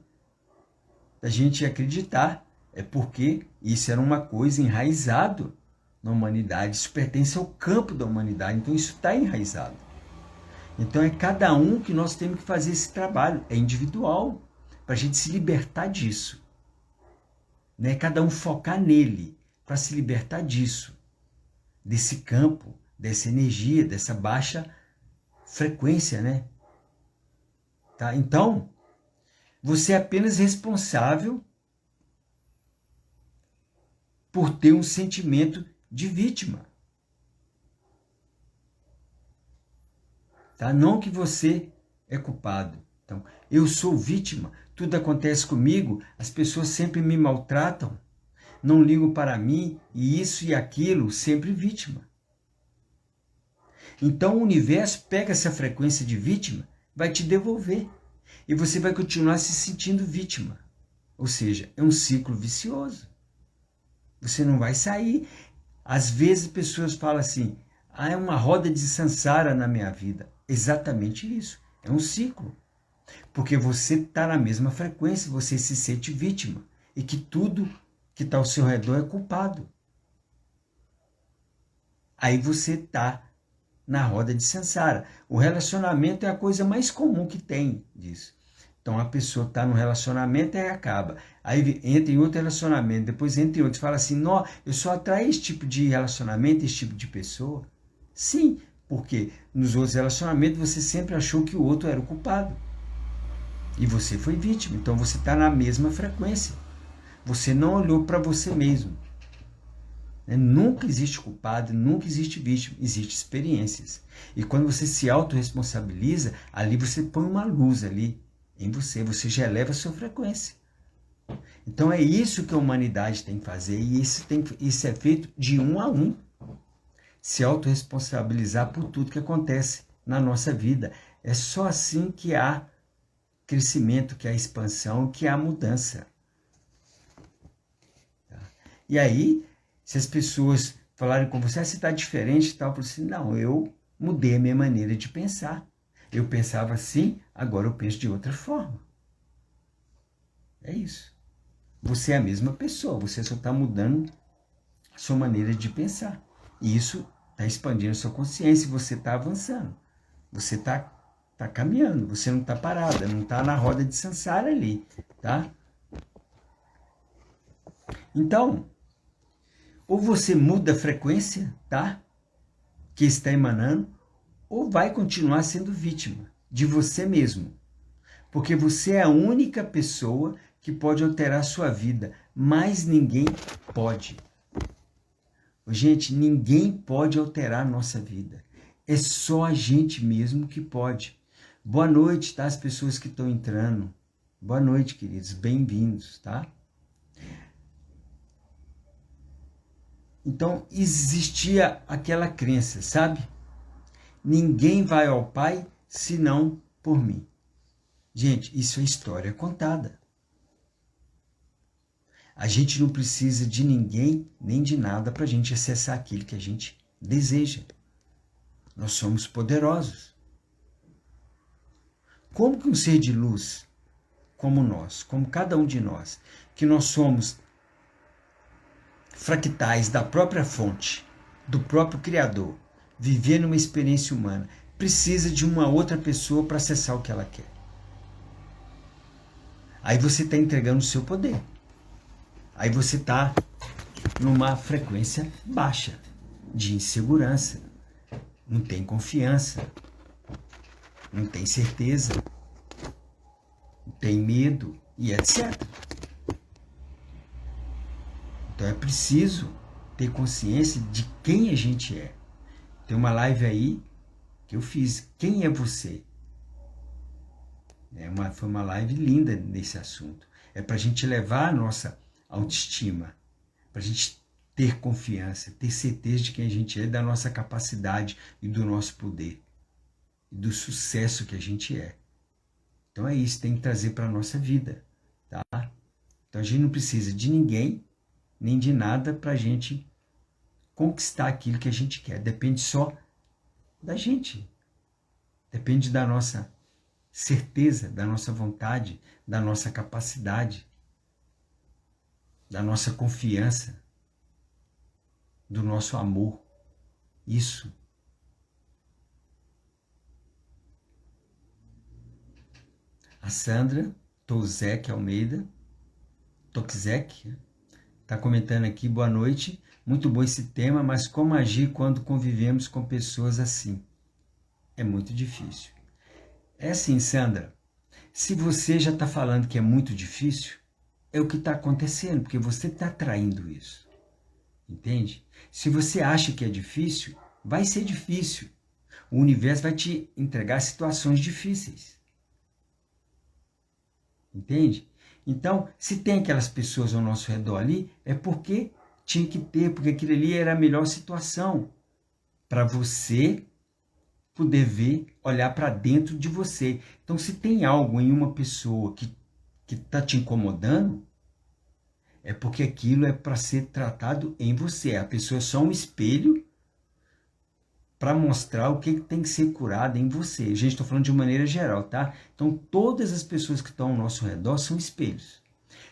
Da gente acreditar. É porque isso era uma coisa enraizado na humanidade. Isso pertence ao campo da humanidade. Então isso está enraizado. Então é cada um que nós temos que fazer esse trabalho, é individual, para a gente se libertar disso. Né? Cada um focar nele, para se libertar disso, desse campo, dessa energia, dessa baixa frequência, né? Tá? Então, você é apenas responsável por ter um sentimento de vítima. Tá? Não que você é culpado. Então, eu sou vítima, tudo acontece comigo, as pessoas sempre me maltratam, não ligam para mim, e isso e aquilo, sempre vítima. Então o universo pega essa frequência de vítima, vai te devolver, e você vai continuar se sentindo vítima. Ou seja, é um ciclo vicioso. Você não vai sair. Às vezes pessoas falam assim, é uma roda de samsara na minha vida. Exatamente isso. É um ciclo. Porque você está na mesma frequência, você se sente vítima. E que tudo que está ao seu redor é culpado. Aí você está na roda de samsara. O relacionamento é a coisa mais comum que tem disso. Então a pessoa está no relacionamento e acaba. Aí entra em outro relacionamento, depois entra em outro. Fala assim, não, eu só atraio esse tipo de relacionamento, esse tipo de pessoa. Sim, porque nos outros relacionamentos você sempre achou que o outro era o culpado. E você foi vítima. Então você está na mesma frequência. Você não olhou para você mesmo. Nunca existe culpado, nunca existe vítima, existem experiências. E quando você se autorresponsabiliza, ali você põe uma luz ali em você, você já eleva a sua frequência. Então é isso que a humanidade tem que fazer, e isso é feito de um a um. Se autorresponsabilizar por tudo que acontece na nossa vida. É só assim que há crescimento, que há expansão, que há mudança. E aí, se as pessoas falarem com você, você está diferente e tal, eu falo assim, não, eu mudei a minha maneira de pensar. Eu pensava assim, agora eu penso de outra forma. É isso. Você é a mesma pessoa, você só está mudando a sua maneira de pensar. E isso está expandindo a sua consciência e você está avançando. Você está caminhando, você não está parada, não está na roda de samsara ali, tá? Então, ou você muda a frequência, tá? Que está emanando, ou vai continuar sendo vítima de você mesmo. Porque você é a única pessoa que pode alterar a sua vida, mas ninguém pode. Gente, ninguém pode alterar a nossa vida. É só a gente mesmo que pode. Boa noite, tá? As pessoas que estão entrando. Boa noite, queridos. Bem-vindos, tá? Então, existia aquela crença, sabe? Ninguém vai ao Pai senão por mim. Gente, isso é história contada. A gente não precisa de ninguém nem de nada para a gente acessar aquilo que a gente deseja. Nós somos poderosos. Como que um ser de luz, como nós, como cada um de nós, que nós somos fractais da própria fonte, do próprio Criador, viver numa experiência humana, precisa de uma outra pessoa para acessar o que ela quer? Aí você está entregando o seu poder. Aí você está numa frequência baixa, de insegurança, não tem confiança, não tem certeza, tem medo e etc. Então é preciso ter consciência de quem a gente é. Tem uma live aí que eu fiz, quem é você? Foi uma live linda nesse assunto. É para a gente levar a nossa autoestima, para a gente ter confiança, ter certeza de quem a gente é, da nossa capacidade e do nosso poder, e do sucesso que a gente é. Então é isso, tem que trazer para a nossa vida, tá? Então a gente não precisa de ninguém, nem de nada para a gente conquistar aquilo que a gente quer. Depende só da gente. Depende da nossa certeza, da nossa vontade, da nossa capacidade, da nossa confiança, do nosso amor. Isso. A Sandra Toczek, está comentando aqui, boa noite, muito bom esse tema, mas como agir quando convivemos com pessoas assim? É muito difícil. É assim, Sandra, se você já está falando que é muito difícil, é o que está acontecendo, porque você está atraindo isso. Entende? Se você acha que é difícil, vai ser difícil. O universo vai te entregar situações difíceis. Entende? Então, se tem aquelas pessoas ao nosso redor ali, é porque tinha que ter, porque aquilo ali era a melhor situação para você poder ver, olhar para dentro de você. Então, se tem algo em uma pessoa que está te incomodando, é porque aquilo é para ser tratado em você. A pessoa é só um espelho para mostrar o que tem que ser curado em você. Gente, estou falando de maneira geral, tá? Então, todas as pessoas que estão ao nosso redor são espelhos.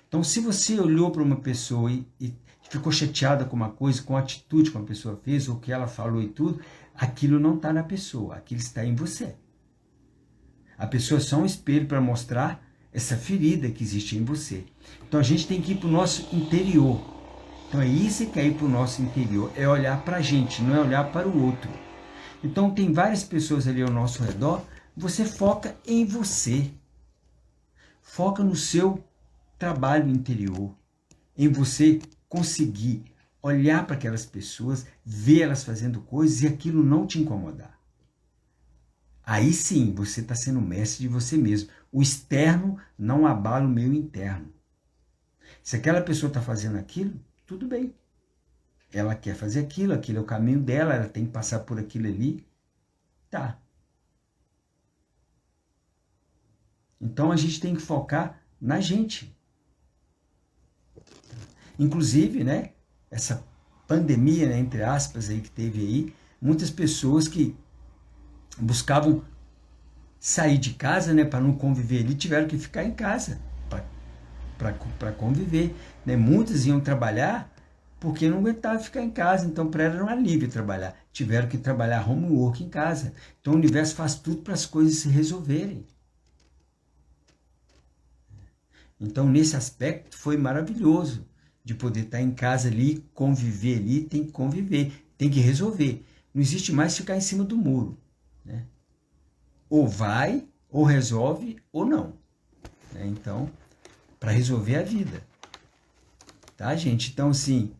Então, se você olhou para uma pessoa e ficou chateada com uma coisa, com a atitude que uma pessoa fez, ou que ela falou e tudo, aquilo não está na pessoa, aquilo está em você. A pessoa é só um espelho para mostrar essa ferida que existe em você. Então, a gente tem que ir para o nosso interior. Então, é isso que é ir para o nosso interior, é olhar para a gente, não é olhar para o outro. Então, tem várias pessoas ali ao nosso redor, você foca em você. Foca no seu trabalho interior, em você conseguir olhar para aquelas pessoas, ver elas fazendo coisas e aquilo não te incomodar. Aí sim, você está sendo mestre de você mesmo. O externo não abala o meu interno. Se aquela pessoa está fazendo aquilo, tudo bem. Ela quer fazer aquilo é o caminho dela, ela tem que passar por aquilo ali. Tá. Então a gente tem que focar na gente. Inclusive, né, essa pandemia, né, entre aspas, aí, que teve aí, muitas pessoas que buscavam sair de casa, né, para não conviver ali, tiveram que ficar em casa para conviver. Né? Muitas iam trabalhar porque não aguentavam ficar em casa, então para ela era um alívio trabalhar. Tiveram que trabalhar home work em casa. Então o universo faz tudo para as coisas se resolverem. Então nesse aspecto foi maravilhoso de poder estar em casa ali, conviver ali, tem que conviver, tem que resolver. Não existe mais ficar em cima do muro. Né? Ou vai, ou resolve, ou não. Né? Então, para resolver a vida. Tá, gente? Então, assim,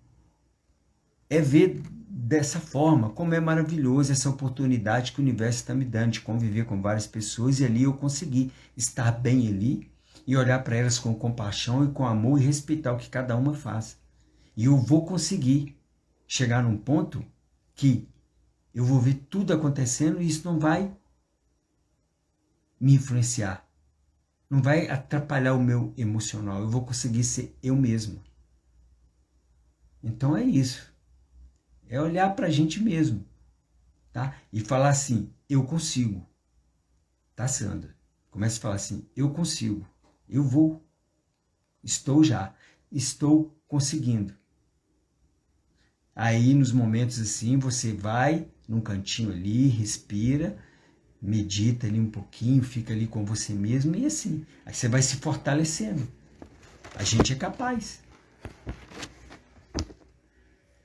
é ver dessa forma como é maravilhoso essa oportunidade que o universo está me dando de conviver com várias pessoas e ali eu conseguir estar bem ali e olhar para elas com compaixão e com amor e respeitar o que cada uma faz. E eu vou conseguir chegar num ponto que eu vou ver tudo acontecendo e isso não vai me influenciar. Não vai atrapalhar o meu emocional. Eu vou conseguir ser eu mesmo. Então é isso. É olhar para a gente mesmo. Tá? E falar assim, eu consigo. Tá, Sandra? Comece a falar assim, eu consigo. Eu vou. Estou já. Estou conseguindo. Aí, nos momentos assim, você vai num cantinho ali, respira, medita ali um pouquinho, fica ali com você mesmo e assim. Aí você vai se fortalecendo. A gente é capaz.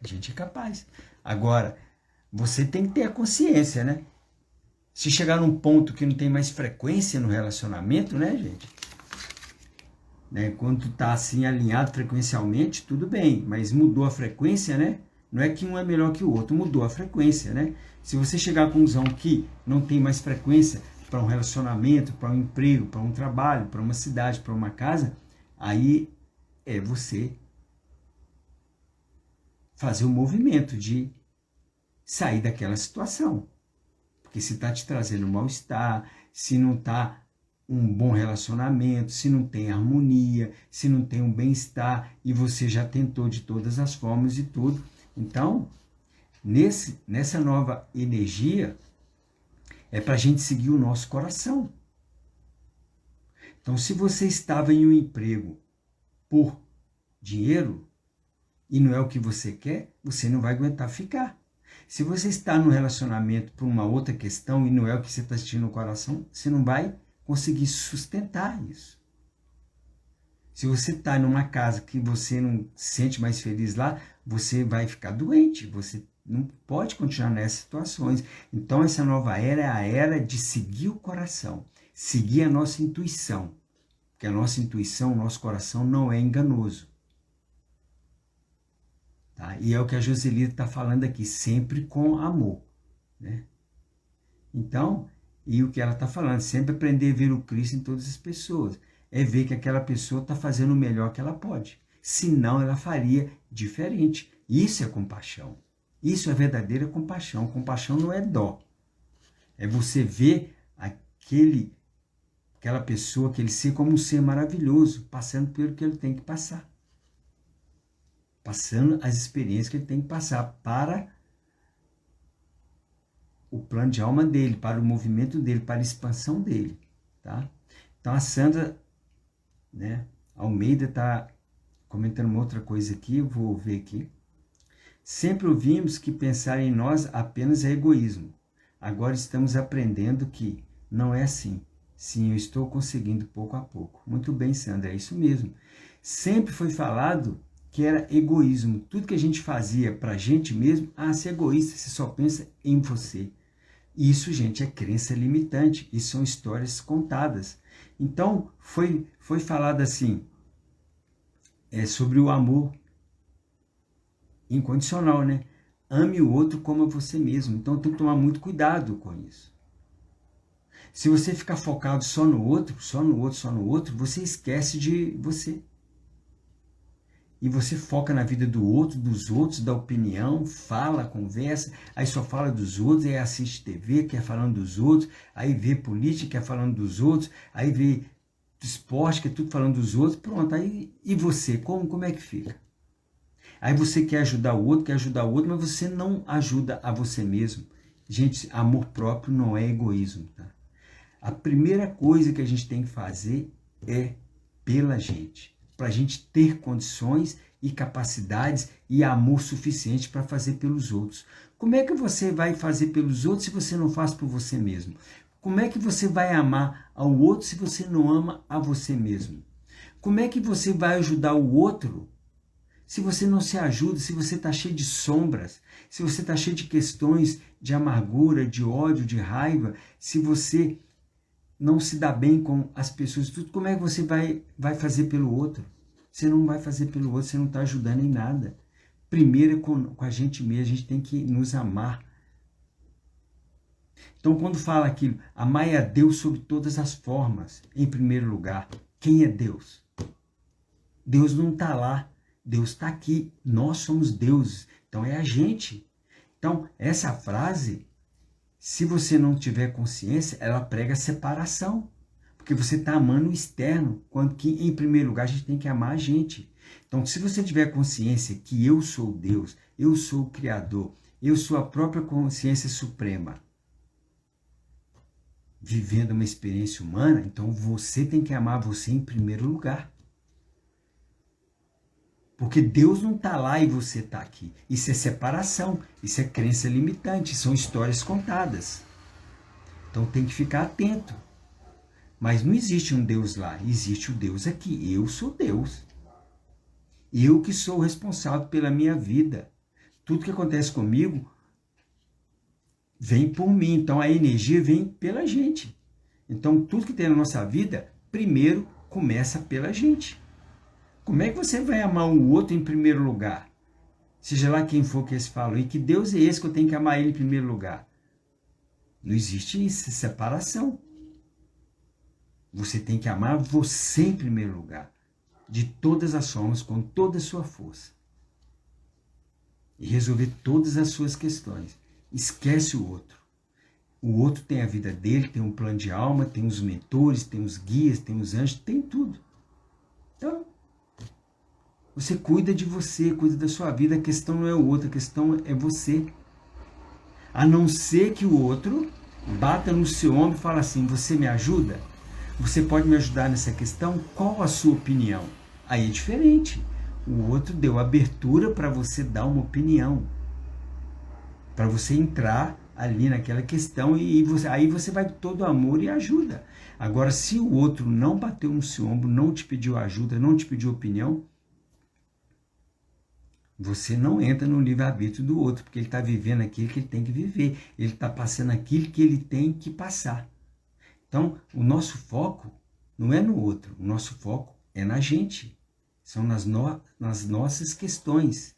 A gente é capaz. Agora, você tem que ter a consciência, né? Se chegar num ponto que não tem mais frequência no relacionamento, né, gente? Né? Quando tu tá assim alinhado frequencialmente, tudo bem, mas mudou a frequência, né? Não é que um é melhor que o outro, mudou a frequência, né? Se você chegar à conclusão que não tem mais frequência para um relacionamento, para um emprego, para um trabalho, para uma cidade, para uma casa, aí é você fazer o movimento de sair daquela situação. Porque se está te trazendo mal-estar, se não está um bom relacionamento, se não tem harmonia, se não tem um bem-estar e você já tentou de todas as formas e tudo. Então, nessa nova energia, é para a gente seguir o nosso coração. Então, se você estava em um emprego por dinheiro e não é o que você quer, você não vai aguentar ficar. Se você está no relacionamento por uma outra questão e não é o que você está sentindo no coração, você não vai conseguir sustentar isso. Se você está numa casa que você não se sente mais feliz lá, você vai ficar doente, você não pode continuar nessas situações. Então essa nova era é a era de seguir o coração, seguir a nossa intuição, porque a nossa intuição, o nosso coração não é enganoso. Tá? E é o que a Joselita está falando aqui, sempre com amor. Né? Então, e o que ela está falando, sempre aprender a ver o Cristo em todas as pessoas. É ver que aquela pessoa está fazendo o melhor que ela pode. Senão ela faria diferente. Isso é compaixão. Isso é verdadeira compaixão. Compaixão não é dó. É você ver aquela pessoa, aquele ser como um ser maravilhoso, passando pelo que ele tem que passar. Passando as experiências que ele tem que passar para o plano de alma dele, para o movimento dele, para a expansão dele. Tá? Então a Sandra, né, Almeida está comentando uma outra coisa aqui, eu vou ver aqui. Sempre ouvimos que pensar em nós apenas é egoísmo. Agora estamos aprendendo que não é assim. Sim, eu estou conseguindo pouco a pouco. Muito bem, Sandra, é isso mesmo. Sempre foi falado que era egoísmo. Tudo que a gente fazia para a gente mesmo, ser egoísta, você só pensa em você. Isso, gente, é crença limitante. Isso são histórias contadas. Então, foi falado assim, sobre o amor incondicional, né? Ame o outro como a você mesmo. Então, tem que tomar muito cuidado com isso. Se você ficar focado só no outro, você esquece de você. E você foca na vida do outro, dos outros, da opinião, fala, conversa, aí só fala dos outros, aí assiste TV, quer falando dos outros, aí vê política, quer falando dos outros, aí vê esporte, quer tudo falando dos outros, pronto, aí e você, como é que fica? Aí você quer ajudar o outro, mas você não ajuda a você mesmo. Gente, amor próprio não é egoísmo, tá? A primeira coisa que a gente tem que fazer é pela gente, para a gente ter condições e capacidades e amor suficiente para fazer pelos outros. Como é que você vai fazer pelos outros se você não faz por você mesmo? Como é que você vai amar ao outro se você não ama a você mesmo? Como é que você vai ajudar o outro se você não se ajuda, se você está cheio de sombras, se você está cheio de questões de amargura, de ódio, de raiva, se você não se dá bem com as pessoas, tudo, como é que você vai fazer pelo outro? Você não vai fazer pelo outro, você não está ajudando em nada. Primeiro com a gente mesmo, a gente tem que nos amar. Então, quando fala aquilo, amai a Deus sob todas as formas, em primeiro lugar. Quem é Deus? Deus não está lá, Deus está aqui. Nós somos deuses, então é a gente. Então, essa frase, se você não tiver consciência, ela prega separação. Porque você está amando o externo, quando que, em primeiro lugar, a gente tem que amar a gente. Então, se você tiver consciência que eu sou Deus, eu sou o Criador, eu sou a própria consciência suprema, vivendo uma experiência humana, então você tem que amar você em primeiro lugar. Porque Deus não está lá e você está aqui. Isso é separação, isso é crença limitante, são histórias contadas. Então tem que ficar atento. Mas não existe um Deus lá, existe o Deus aqui. Eu sou Deus. Eu que sou o responsável pela minha vida. Tudo que acontece comigo vem por mim. Então a energia vem pela gente. Então tudo que tem na nossa vida, primeiro começa pela gente. Como é que você vai amar o outro em primeiro lugar? Seja lá quem for que eles falam. E que Deus é esse que eu tenho que amar ele em primeiro lugar? Não existe isso, separação. Você tem que amar você em primeiro lugar. De todas as formas, com toda a sua força. E resolver todas as suas questões. Esquece o outro. O outro tem a vida dele, tem um plano de alma, tem os mentores, tem os guias, tem os anjos, tem tudo. Então, você cuida de você, cuida da sua vida. A questão não é o outro, a questão é você. A não ser que o outro bata no seu ombro e fala assim, você me ajuda? Você pode me ajudar nessa questão? Qual a sua opinião? Aí é diferente. O outro deu abertura para você dar uma opinião. Para você entrar ali naquela questão e aí você vai com todo amor e ajuda. Agora, se o outro não bateu no seu ombro, não te pediu ajuda, não te pediu opinião, você não entra no livre-arbítrio do outro, porque ele está vivendo aquilo que ele tem que viver, ele está passando aquilo que ele tem que passar. Então, o nosso foco não é no outro, o nosso foco é na gente, são nas nossas questões.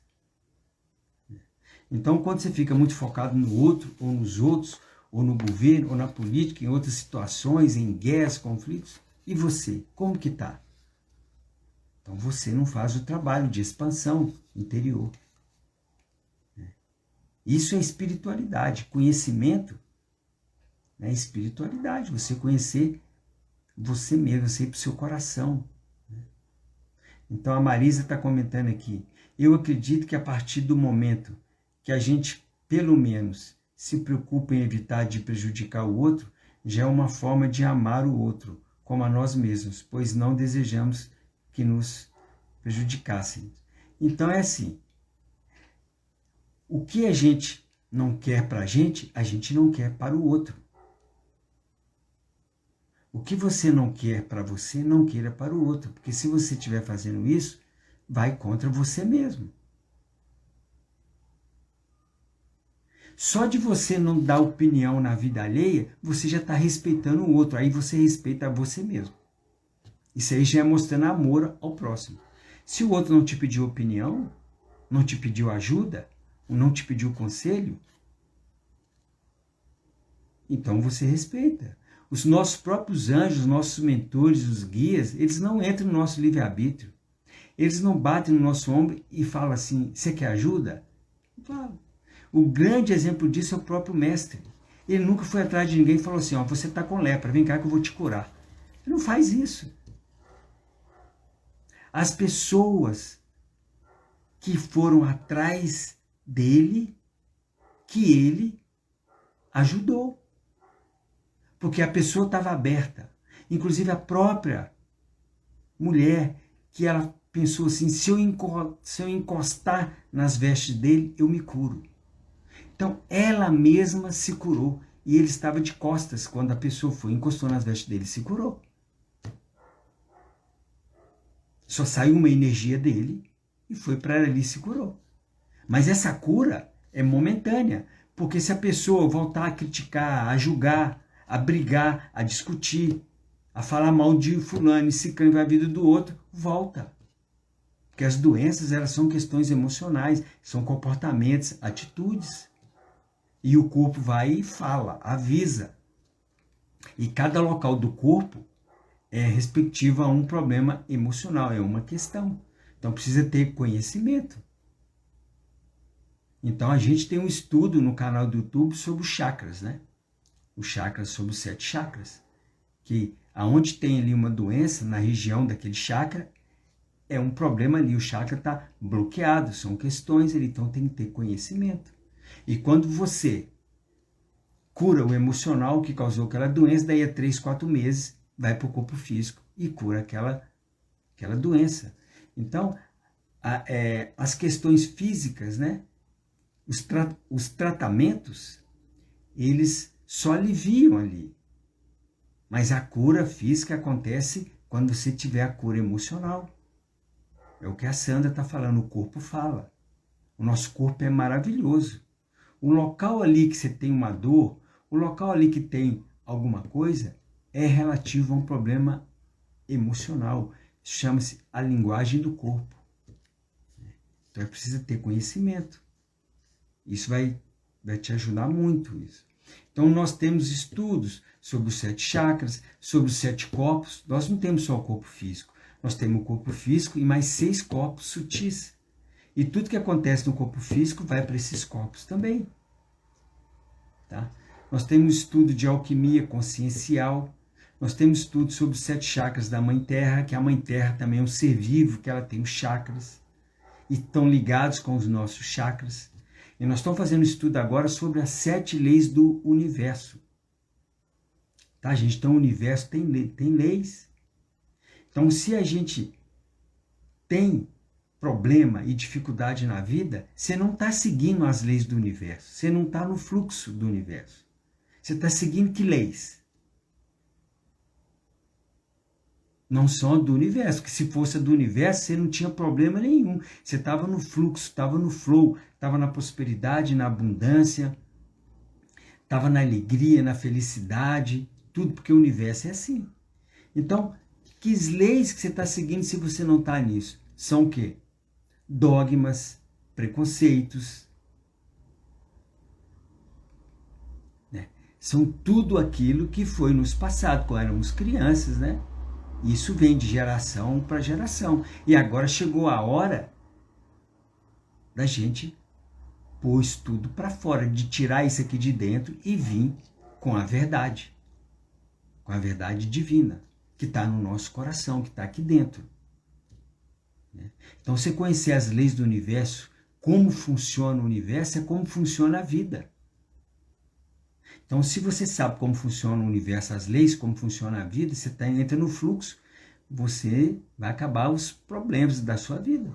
Então, quando você fica muito focado no outro, ou nos outros, ou no governo, ou na política, em outras situações, em guerras, conflitos, e você, como que está? Então, você não faz o trabalho de expansão interior. Isso é espiritualidade, conhecimento é espiritualidade, você conhecer você mesmo, você ir para o seu coração. Então, a Marisa está comentando aqui, eu acredito que a partir do momento que a gente, pelo menos, se preocupa em evitar de prejudicar o outro, já é uma forma de amar o outro, como a nós mesmos, pois não desejamos que nos prejudicassem. Então é assim, o que a gente não quer para a gente não quer para o outro. O que você não quer para você, não queira para o outro, porque se você estiver fazendo isso, vai contra você mesmo. Só de você não dar opinião na vida alheia, você já está respeitando o outro, aí você respeita você mesmo. Isso aí já é mostrando amor ao próximo. Se o outro não te pediu opinião, não te pediu ajuda, não te pediu conselho, então você respeita. Os nossos próprios anjos, os nossos mentores, os guias, eles não entram no nosso livre-arbítrio. Eles não batem no nosso ombro e falam assim, você quer ajuda? Fala. O grande exemplo disso é o próprio mestre. Ele nunca foi atrás de ninguém e falou assim, ó, você está com lepra, vem cá que eu vou te curar. Ele não faz isso. As pessoas que foram atrás dele, que ele ajudou. Porque a pessoa estava aberta. Inclusive a própria mulher, que ela pensou assim, se eu encostar nas vestes dele, eu me curo. Então, ela mesma se curou. E ele estava de costas quando a pessoa foi, encostou nas vestes dele e se curou. Só saiu uma energia dele e foi para ali e se curou. Mas essa cura é momentânea. Porque se a pessoa voltar a criticar, a julgar, a brigar, a discutir, a falar mal de fulano e ciclano na vida do outro, volta. Porque as doenças, elas são questões emocionais, são comportamentos, atitudes. E o corpo vai e fala, avisa. E cada local do corpo é respectivo a um problema emocional, é uma questão. Então precisa ter conhecimento. Então a gente tem um estudo no canal do YouTube sobre os chakras, né? Os chakras, sobre os 7 chakras. Que aonde tem ali uma doença, na região daquele chakra, é um problema ali, o chakra está bloqueado, são questões, então tem que ter conhecimento. E quando você cura o emocional que causou aquela doença, daí a 3, 4 meses, vai para o corpo físico e cura aquela doença. Então, as questões físicas, né? Os tratamentos, eles só aliviam ali. Mas a cura física acontece quando você tiver a cura emocional. É o que a Sandra está falando, o corpo fala. O nosso corpo é maravilhoso. O local ali que você tem uma dor, o local ali que tem alguma coisa, é relativo a um problema emocional. Chama-se a linguagem do corpo. Então é preciso ter conhecimento. Isso vai te ajudar muito. Isso. Então nós temos estudos sobre os 7 chakras, sobre os 7 corpos. Nós não temos só o corpo físico. Nós temos o corpo físico e mais 6 corpos sutis. E tudo que acontece no corpo físico vai para esses corpos também. Tá? Nós temos estudo de alquimia consciencial. Nós temos estudo sobre os 7 chakras da Mãe Terra, que a Mãe Terra também é um ser vivo, que ela tem os chakras. E estão ligados com os nossos chakras. E nós estamos fazendo estudo agora sobre as 7 leis do universo. Tá, gente? Então o universo tem leis. Então se a gente tem problema e dificuldade na vida, você não está seguindo as leis do universo. Você não está no fluxo do universo. Você está seguindo que leis? Não são do universo, porque se fosse do universo, você não tinha problema nenhum. Você estava no fluxo, estava no flow, estava na prosperidade, na abundância, estava na alegria, na felicidade, tudo porque o universo é assim. Então, que leis que você está seguindo se você não está nisso? São o quê? Dogmas, preconceitos, né? São tudo aquilo que foi nos passado, quando éramos crianças, né? Isso vem de geração para geração. E agora chegou a hora da gente pôr isso tudo para fora, de tirar isso aqui de dentro e vir com a verdade divina, que está no nosso coração, que está aqui dentro. Então, você conhecer as leis do universo, como funciona o universo, é como funciona a vida. Então, se você sabe como funciona o universo, as leis, como funciona a vida, você entra no fluxo, você vai acabar os problemas da sua vida.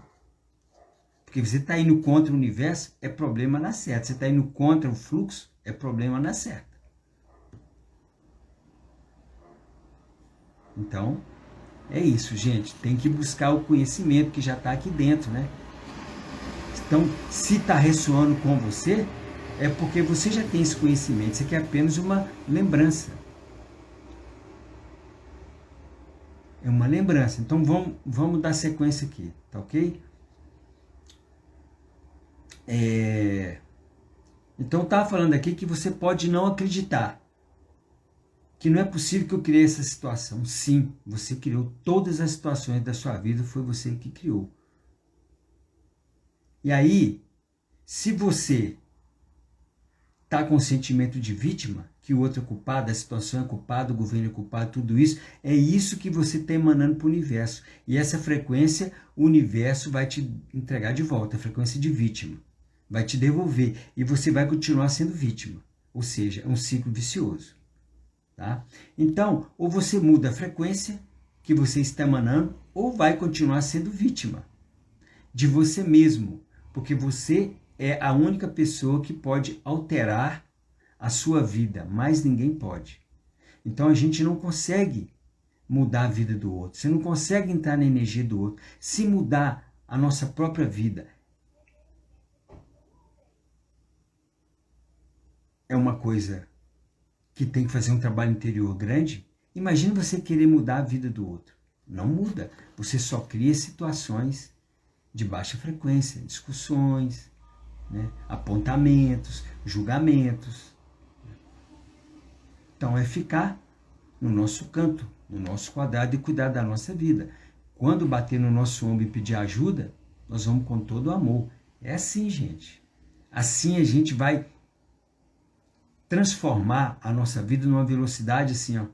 Porque você está indo contra o universo, é problema na certa. Você está indo contra o fluxo, é problema na certa. Então, é isso, gente. Tem que buscar o conhecimento que já está aqui dentro, né? Então, se está ressoando com você, é porque você já tem esse conhecimento. Isso aqui é apenas uma lembrança. É uma lembrança. Então, vamos dar sequência aqui, tá ok? Então, eu estava falando aqui que você pode não acreditar. Que não é possível que eu criei essa situação. Sim, você criou todas as situações da sua vida, foi você que criou. E aí, se você está com o sentimento de vítima, que o outro é culpado, a situação é culpada, o governo é culpado, tudo isso, é isso que você está emanando para o universo. E essa frequência, o universo vai te entregar de volta, a frequência de vítima. Vai te devolver e você vai continuar sendo vítima. Ou seja, é um ciclo vicioso. Tá? Então, ou você muda a frequência que você está emanando, ou vai continuar sendo vítima de você mesmo, porque você é a única pessoa que pode alterar a sua vida, mas ninguém pode. Então a gente não consegue mudar a vida do outro, você não consegue entrar na energia do outro. Se mudar a nossa própria vida é uma coisa que tem que fazer um trabalho interior grande, imagina você querer mudar a vida do outro. Não muda. Você só cria situações de baixa frequência, discussões, né? Apontamentos, julgamentos. Então é ficar no nosso canto, no nosso quadrado e cuidar da nossa vida. Quando bater no nosso ombro e pedir ajuda, nós vamos com todo o amor. É assim, gente. Assim a gente vai transformar a nossa vida numa velocidade assim, ó.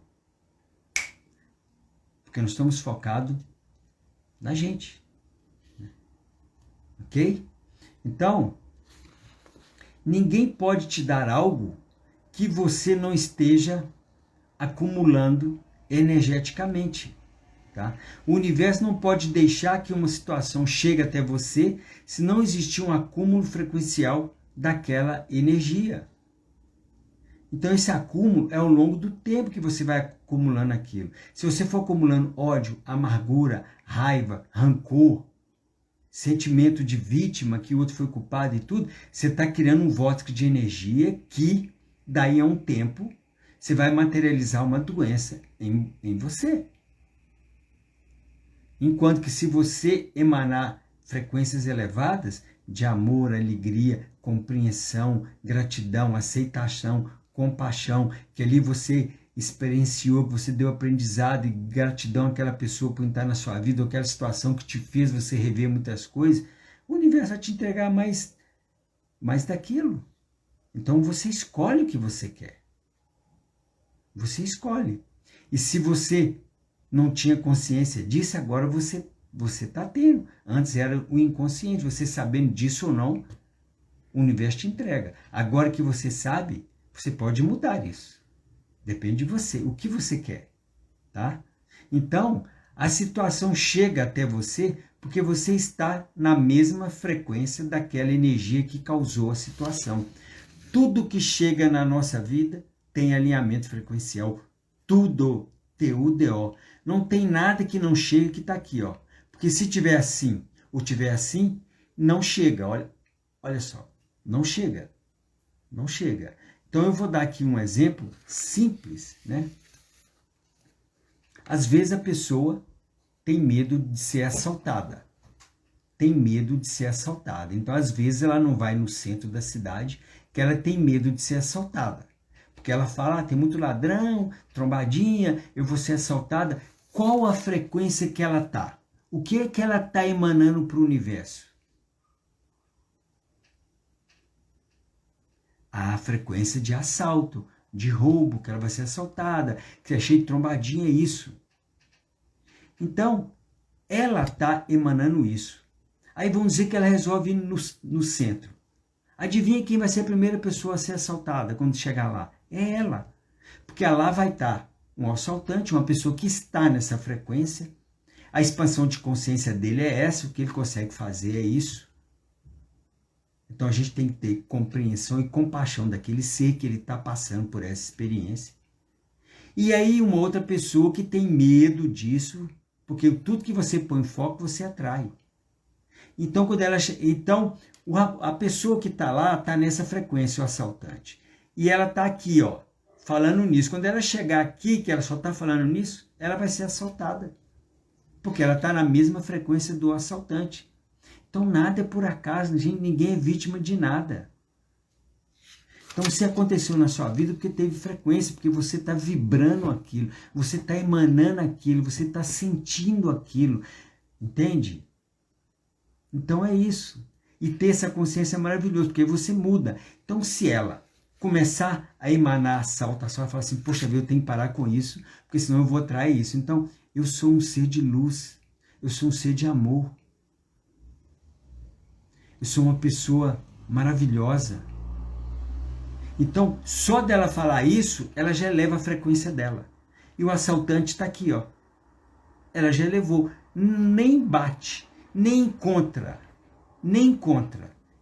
Porque nós estamos focados na gente. Ok? Então, ninguém pode te dar algo que você não esteja acumulando energeticamente. Tá? O universo não pode deixar que uma situação chegue até você se não existir um acúmulo frequencial daquela energia. Então esse acúmulo é ao longo do tempo que você vai acumulando aquilo. Se você for acumulando ódio, amargura, raiva, rancor, sentimento de vítima, que o outro foi culpado e tudo, você está criando um vórtice de energia que, daí a um tempo, você vai materializar uma doença em você. Enquanto que se você emanar frequências elevadas de amor, alegria, compreensão, gratidão, aceitação, compaixão, que ali você experienciou, você deu aprendizado e gratidão àquela pessoa por estar na sua vida, ou aquela situação que te fez você rever muitas coisas, o universo vai te entregar mais daquilo. Então você escolhe o que você quer. Você escolhe. E se você não tinha consciência disso, agora você está tendo. Antes era o inconsciente, você sabendo disso ou não, o universo te entrega. Agora que você sabe, você pode mudar isso. Depende de você, o que você quer, tá? Então, a situação chega até você Porque você está na mesma frequência daquela energia que causou a situação. Tudo que chega na nossa vida tem alinhamento frequencial. Tudo. T-U-D-O. Não tem nada que não chegue que está aqui, ó. Porque se tiver assim ou tiver assim, não chega. Olha só. Não chega. Não chega. Então eu vou dar aqui um exemplo simples, né? Às vezes a pessoa tem medo de ser assaltada. Tem medo de ser assaltada. Então, às vezes, ela não vai no centro da cidade, que ela tem medo de ser assaltada. Porque ela fala, tem muito ladrão, trombadinha, eu vou ser assaltada. Qual a frequência que ela está? O que é que ela está emanando para o universo? A frequência de assalto, de roubo, que ela vai ser assaltada, que é cheio de trombadinha, é isso. Então, ela está emanando isso. Aí vamos dizer que ela resolve ir no centro. Adivinha quem vai ser a primeira pessoa a ser assaltada quando chegar lá? É ela. Porque lá vai estar um assaltante, uma pessoa que está nessa frequência. A expansão de consciência dele é essa, o que ele consegue fazer é isso. Então a gente tem que ter compreensão e compaixão daquele ser que ele está passando por essa experiência. E aí uma outra pessoa que tem medo disso, porque tudo que você põe em foco, você atrai. Então, a pessoa que está lá está nessa frequência, o assaltante. E ela está aqui, ó, falando nisso. Quando ela chegar aqui, que ela só está falando nisso, ela vai ser assaltada. Porque ela está na mesma frequência do assaltante. Então, nada é por acaso, gente, ninguém é vítima de nada. Então, se aconteceu na sua vida, porque teve frequência, porque você está vibrando aquilo, você está emanando aquilo, você está sentindo aquilo. Entende? Então é isso. E ter essa consciência é maravilhoso, porque aí você muda. Então se ela começar a emanar assalto, ela fala assim, poxa vida, eu tenho que parar com isso, porque senão eu vou atrair isso. Então eu sou um ser de luz, eu sou um ser de amor. Eu sou uma pessoa maravilhosa. Então só dela falar isso, ela já eleva a frequência dela. E o assaltante está aqui, ó. Ela já elevou, nem bate, nem encontra.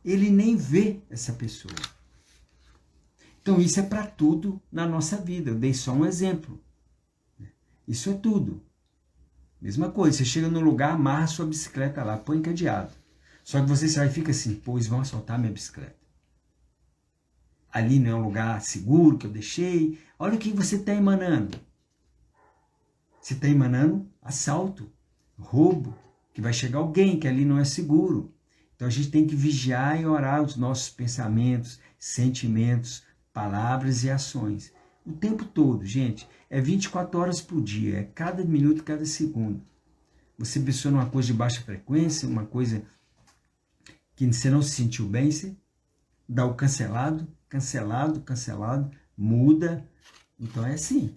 Ele nem vê essa pessoa. Então isso é para tudo na nossa vida. Eu dei só um exemplo. Isso é tudo. Mesma coisa, você chega no lugar, amarra sua bicicleta lá, põe cadeado. Só que você sai e fica assim, pois vão assaltar minha bicicleta. Ali não é um lugar seguro que eu deixei. Olha o que você está emanando. Você está emanando assalto, roubo, que vai chegar alguém, que ali não é seguro. Então a gente tem que vigiar e orar os nossos pensamentos, sentimentos, palavras e ações. O tempo todo, gente. É 24 horas por dia, é cada minuto, cada segundo. Você pensou numa coisa de baixa frequência, uma coisa que você não se sentiu bem, você dá o cancelado, muda. Então é assim.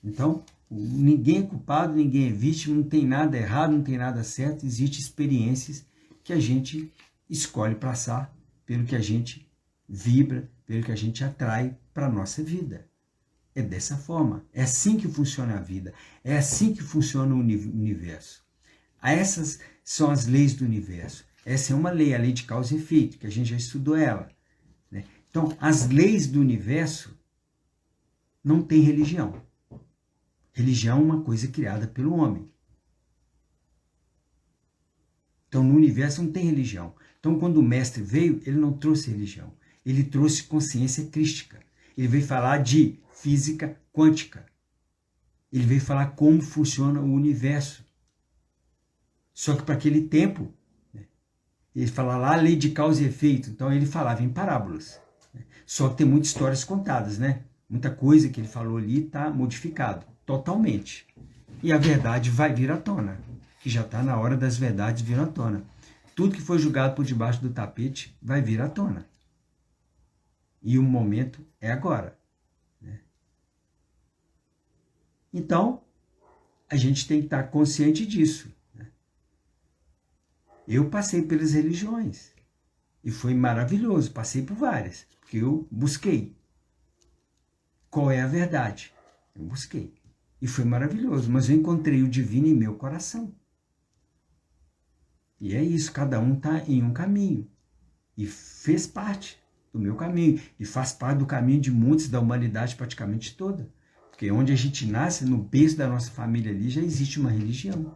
Então, ninguém é culpado, ninguém é vítima, não tem nada errado, não tem nada certo. Existem experiências que a gente escolhe passar, pelo que a gente vibra, pelo que a gente atrai para a nossa vida. É dessa forma. É assim que funciona a vida. É assim que funciona o universo. Essas são as leis do universo. Essa é uma lei, a lei de causa e efeito, que a gente já estudou ela. Né? Então, as leis do universo não têm religião. Religião é uma coisa criada pelo homem. Então, no universo não tem religião. Então, quando o mestre veio, ele não trouxe religião. Ele trouxe consciência crística. Ele veio falar de física quântica. Ele veio falar como funciona o universo. Só que para aquele tempo, né, ele fala lá a lei de causa e efeito. Então, ele falava em parábolas. Né? Só que tem muitas histórias contadas, né? Muita coisa que ele falou ali está modificado totalmente. E a verdade vai vir à tona. Que já está na hora das verdades vir à tona. Tudo que foi julgado por debaixo do tapete vai vir à tona. E o momento é agora. Né? Então, a gente tem que estar consciente disso. Né? Eu passei pelas religiões. E foi maravilhoso. Passei por várias. Porque eu busquei. Qual é a verdade? Eu busquei. E foi maravilhoso. Mas eu encontrei o divino em meu coração. E é isso, cada um está em um caminho. E fez parte do meu caminho. E faz parte do caminho de muitos da humanidade praticamente toda. Porque onde a gente nasce, no berço da nossa família ali, já existe uma religião.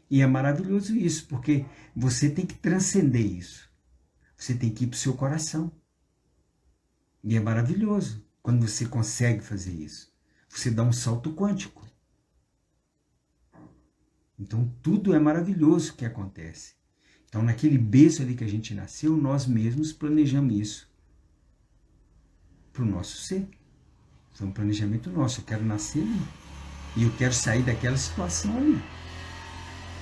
E é maravilhoso isso, porque você tem que transcender isso. Você tem que ir para o seu coração. E é maravilhoso quando você consegue fazer isso. Você dá um salto quântico. Então tudo é maravilhoso que acontece. Então naquele berço ali que a gente nasceu, nós mesmos planejamos isso para o nosso ser. Foi um planejamento nosso. Eu quero nascer ali. E eu quero sair daquela situação ali.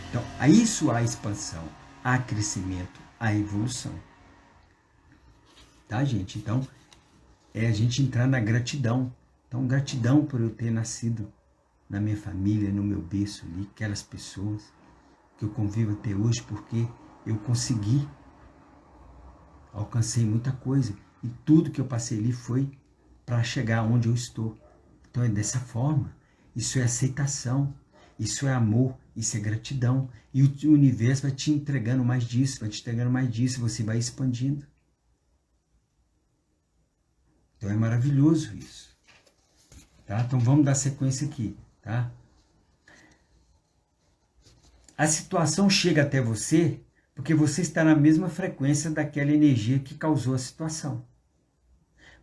Então, a isso há expansão, há crescimento, há evolução. Tá, gente? Então, é a gente entrar na gratidão. Então, gratidão por eu ter nascido na minha família, no meu berço ali, aquelas pessoas que eu convivo até hoje, porque eu consegui, alcancei muita coisa. E tudo que eu passei ali foi para chegar onde eu estou. Então, é dessa forma. Isso é aceitação. Isso é amor, isso é gratidão. E o universo vai te entregando mais disso, vai te entregando mais disso, você vai expandindo. Então é maravilhoso isso. Tá? Então vamos dar sequência aqui. Tá? A situação chega até você porque você está na mesma frequência daquela energia que causou a situação.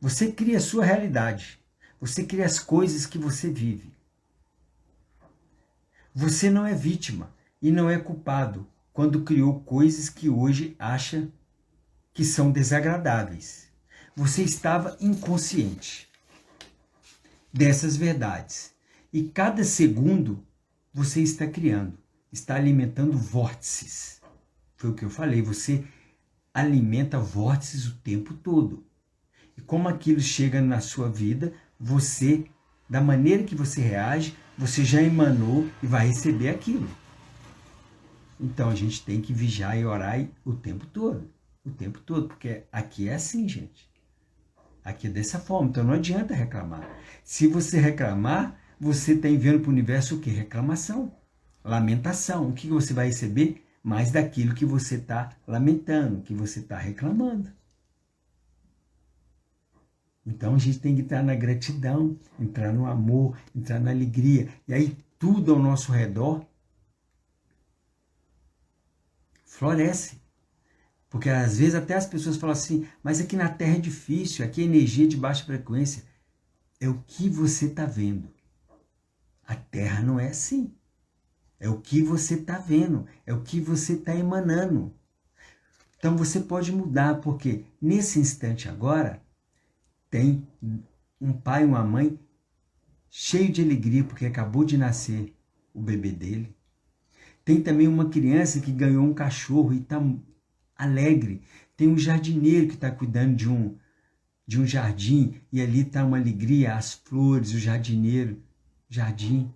Você cria a sua realidade. Você cria as coisas que você vive. Você não é vítima e não é culpado quando criou coisas que hoje acha que são desagradáveis. Você estava inconsciente dessas verdades. E cada segundo você está criando, está alimentando vórtices. Foi o que eu falei, você alimenta vórtices o tempo todo. E como aquilo chega na sua vida, você, da maneira que você reage, você já emanou e vai receber aquilo. Então a gente tem que vigiar e orar o tempo todo. O tempo todo, porque aqui é assim, gente. Aqui é dessa forma, então não adianta reclamar. Se você reclamar, você está enviando para o universo o quê? Reclamação, lamentação. O que você vai receber? Mais daquilo que você está lamentando, que você está reclamando. Então a gente tem que entrar na gratidão, entrar no amor, entrar na alegria. E aí tudo ao nosso redor floresce. Porque às vezes até as pessoas falam assim, mas aqui na Terra é difícil, aqui é energia de baixa frequência. É o que você está vendo. A Terra não é assim. É o que você está vendo, é o que você está emanando. Então você pode mudar, porque nesse instante agora, tem um pai e uma mãe cheio de alegria, porque acabou de nascer o bebê dele. Tem também uma criança que ganhou um cachorro e está alegre. Tem um jardineiro que está cuidando de um jardim e ali está uma alegria, as flores, o jardineiro, jardim.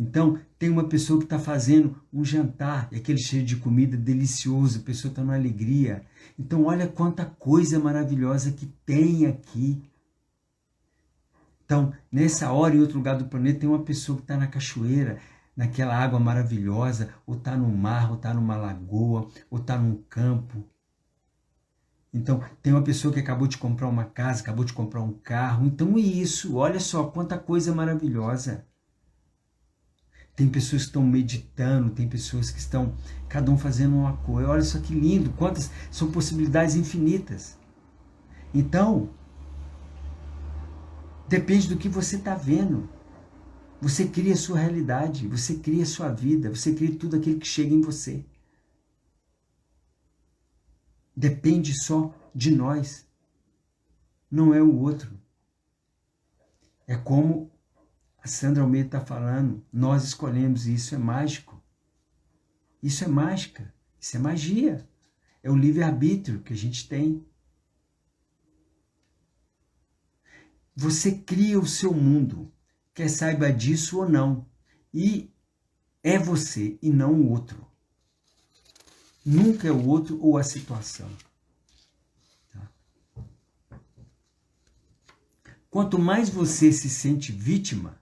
Então, tem uma pessoa que está fazendo um jantar, e aquele cheiro de comida delicioso, a pessoa está numa alegria. Então, olha quanta coisa maravilhosa que tem aqui. Então, nessa hora, em outro lugar do planeta, tem uma pessoa que está na cachoeira, naquela água maravilhosa, ou está no mar, ou está numa lagoa, ou está num campo. Então, tem uma pessoa que acabou de comprar uma casa, acabou de comprar um carro. Então, é isso. Olha só quanta coisa maravilhosa. Tem pessoas que estão meditando, tem pessoas que estão, cada um fazendo uma coisa. Olha só que lindo, quantas são possibilidades infinitas. Então, depende do que você está vendo. Você cria a sua realidade, você cria a sua vida, você cria tudo aquilo que chega em você. Depende só de nós, não é o outro. É como a Sandra Almeida está falando, nós escolhemos, e isso é mágico. Isso é mágica, isso é magia. É o livre-arbítrio que a gente tem. Você cria o seu mundo, quer saiba disso ou não. E é você e não o outro. Nunca é o outro ou a situação. Tá? Quanto mais você se sente vítima,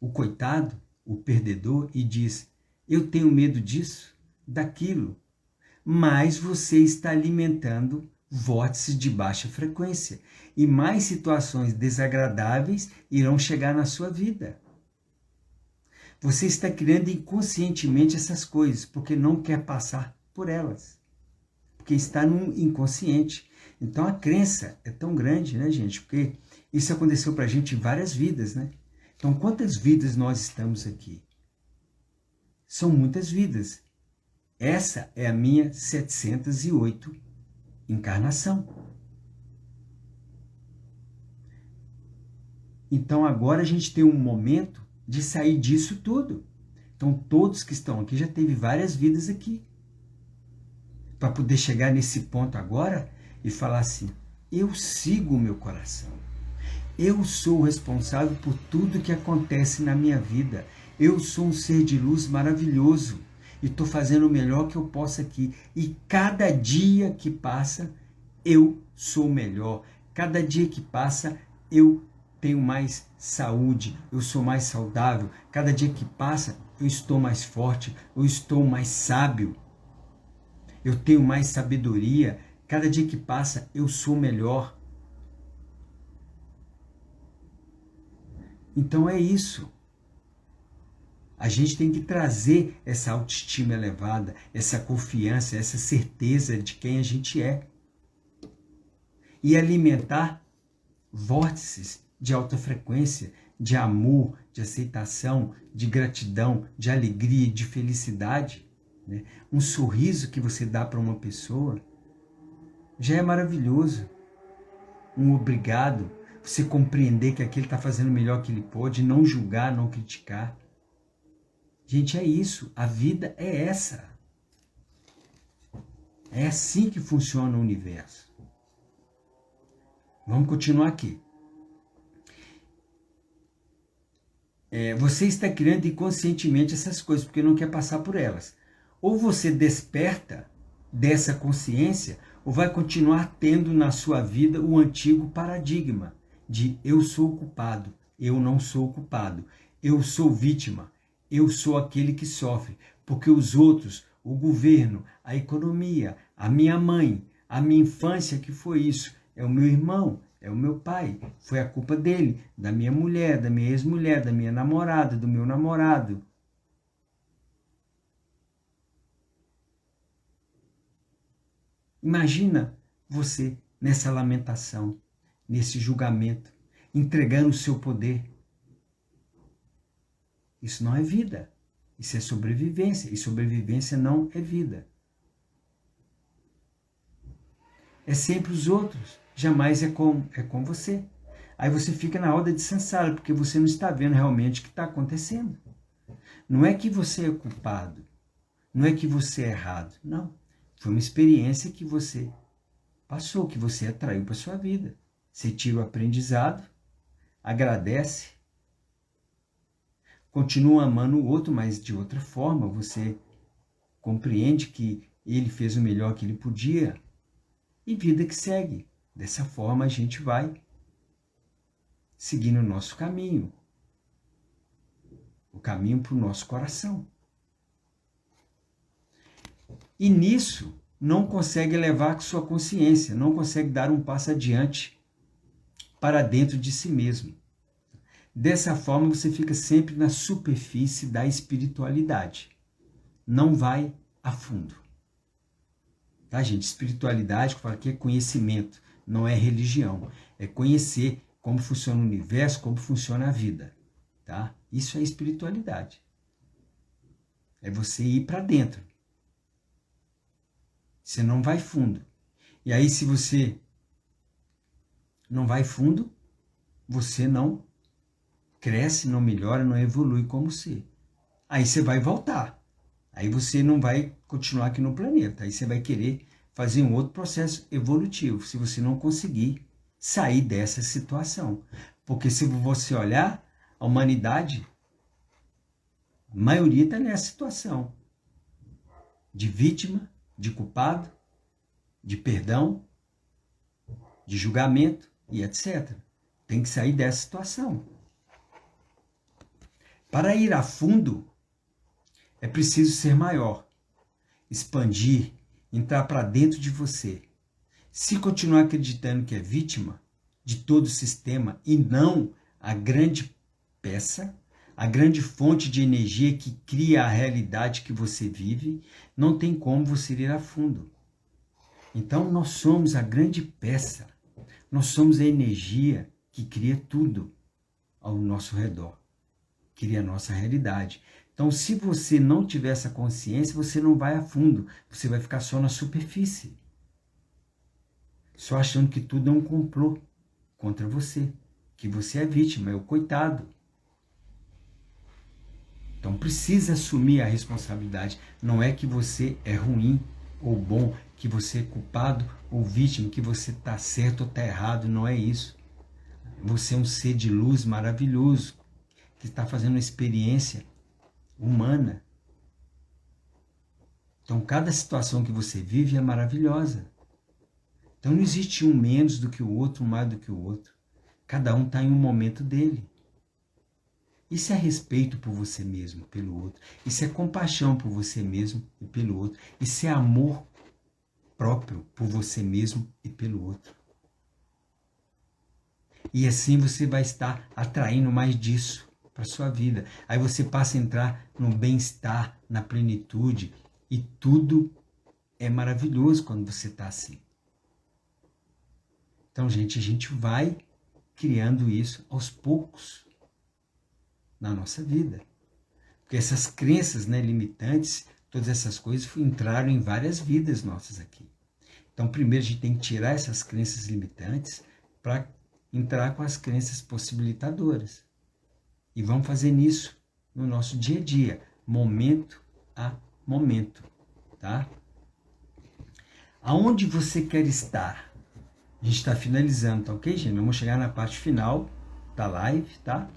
o coitado, o perdedor, e diz, eu tenho medo disso, daquilo, mais você está alimentando vórtices de baixa frequência e mais situações desagradáveis irão chegar na sua vida. Você está criando inconscientemente essas coisas porque não quer passar por elas, porque está no inconsciente. Então a crença é tão grande, né, gente? Porque isso aconteceu para a gente em várias vidas, né? Então quantas vidas nós estamos aqui? São muitas vidas. Essa é a minha 708 encarnação. Então agora a gente tem um momento de sair disso tudo. Então todos que estão aqui já teve várias vidas aqui. Para poder chegar nesse ponto agora e falar assim, eu sigo o meu coração. Eu sou o responsável por tudo que acontece na minha vida. Eu sou um ser de luz maravilhoso e estou fazendo o melhor que eu posso aqui. E cada dia que passa, eu sou melhor. Cada dia que passa, eu tenho mais saúde, eu sou mais saudável. Cada dia que passa, eu estou mais forte, eu estou mais sábio. Eu tenho mais sabedoria. Cada dia que passa, eu sou melhor. Então é isso. A gente tem que trazer essa autoestima elevada, essa confiança, essa certeza de quem a gente é. E alimentar vórtices de alta frequência, de amor, de aceitação, de gratidão, de alegria, de felicidade. Né? Um sorriso que você dá para uma pessoa já é maravilhoso. Um obrigado. Você compreender que aquele está fazendo o melhor que ele pode, não julgar, não criticar. Gente, é isso. A vida é essa. É assim que funciona o universo. Vamos continuar aqui. Você está criando inconscientemente essas coisas, porque não quer passar por elas. Ou você desperta dessa consciência, ou vai continuar tendo na sua vida o antigo paradigma de eu sou o culpado, eu não sou o culpado, eu sou vítima, eu sou aquele que sofre, porque os outros, o governo, a economia, a minha mãe, a minha infância que foi isso, é o meu irmão, é o meu pai, foi a culpa dele, da minha mulher, da minha ex-mulher, da minha namorada, do meu namorado. Imagina você nessa lamentação, nesse julgamento, entregando o seu poder. Isso não é vida. Isso é sobrevivência. E sobrevivência não é vida. É sempre os outros. Jamais é com você. Aí você fica na roda de samsara, porque você não está vendo realmente o que está acontecendo. Não é que você é culpado. Não é que você é errado. Não. Foi uma experiência que você passou, que você atraiu para a sua vida. Você tira o aprendizado, agradece, continua amando o outro, mas de outra forma. Você compreende que ele fez o melhor que ele podia e vida que segue. Dessa forma a gente vai seguindo o nosso caminho, o caminho para o nosso coração. E nisso não consegue levar sua consciência, não consegue dar um passo adiante para dentro de si mesmo. Dessa forma você fica sempre na superfície da espiritualidade. Não vai a fundo. Tá, gente? Espiritualidade, que eu falo aqui, é conhecimento, não é religião. É conhecer como funciona o universo, como funciona a vida. Tá? Isso é espiritualidade. É você ir para dentro. Você não vai fundo. E aí, se você não vai fundo, você não cresce, não melhora, não evolui como ser. Aí você vai voltar. Aí você não vai continuar aqui no planeta. Aí você vai querer fazer um outro processo evolutivo, se você não conseguir sair dessa situação. Porque se você olhar, a humanidade, a maioria está nessa situação. De vítima, de culpado, de perdão, de julgamento e etc. Tem que sair dessa situação. Para ir a fundo, é preciso ser maior, expandir, entrar para dentro de você. Se continuar acreditando que é vítima de todo o sistema e não a grande peça, a grande fonte de energia que cria a realidade que você vive, não tem como você ir a fundo. Então nós somos a grande peça, nós somos a energia que cria tudo ao nosso redor, cria a nossa realidade. Então, se você não tiver essa consciência, você não vai a fundo, você vai ficar só na superfície, só achando que tudo é um complô contra você, que você é vítima, é o coitado. Então precisa assumir a responsabilidade. Não é que você é ruim ou bom, que você é culpado ou vítima, que você está certo ou está errado, não é isso. Você é um ser de luz maravilhoso, que está fazendo uma experiência humana. Então cada situação que você vive é maravilhosa. Então não existe um menos do que o outro, um mais do que o outro. Cada um está em um momento dele. Isso é respeito por você mesmo, pelo outro. Isso é compaixão por você mesmo e pelo outro. Isso é amor próprio por você mesmo e pelo outro. E assim você vai estar atraindo mais disso para a sua vida. Aí você passa a entrar no bem-estar, na plenitude. E tudo é maravilhoso quando você está assim. Então, gente, a gente vai criando isso aos poucos na nossa vida. Porque essas crenças, né, limitantes, todas essas coisas entraram em várias vidas nossas aqui. Então, primeiro a gente tem que tirar essas crenças limitantes para entrar com as crenças possibilitadoras. E vamos fazer nisso no nosso dia a dia, momento a momento, tá? Aonde você quer estar? A gente está finalizando, tá ok, gente? Vamos chegar na parte final da live, tá?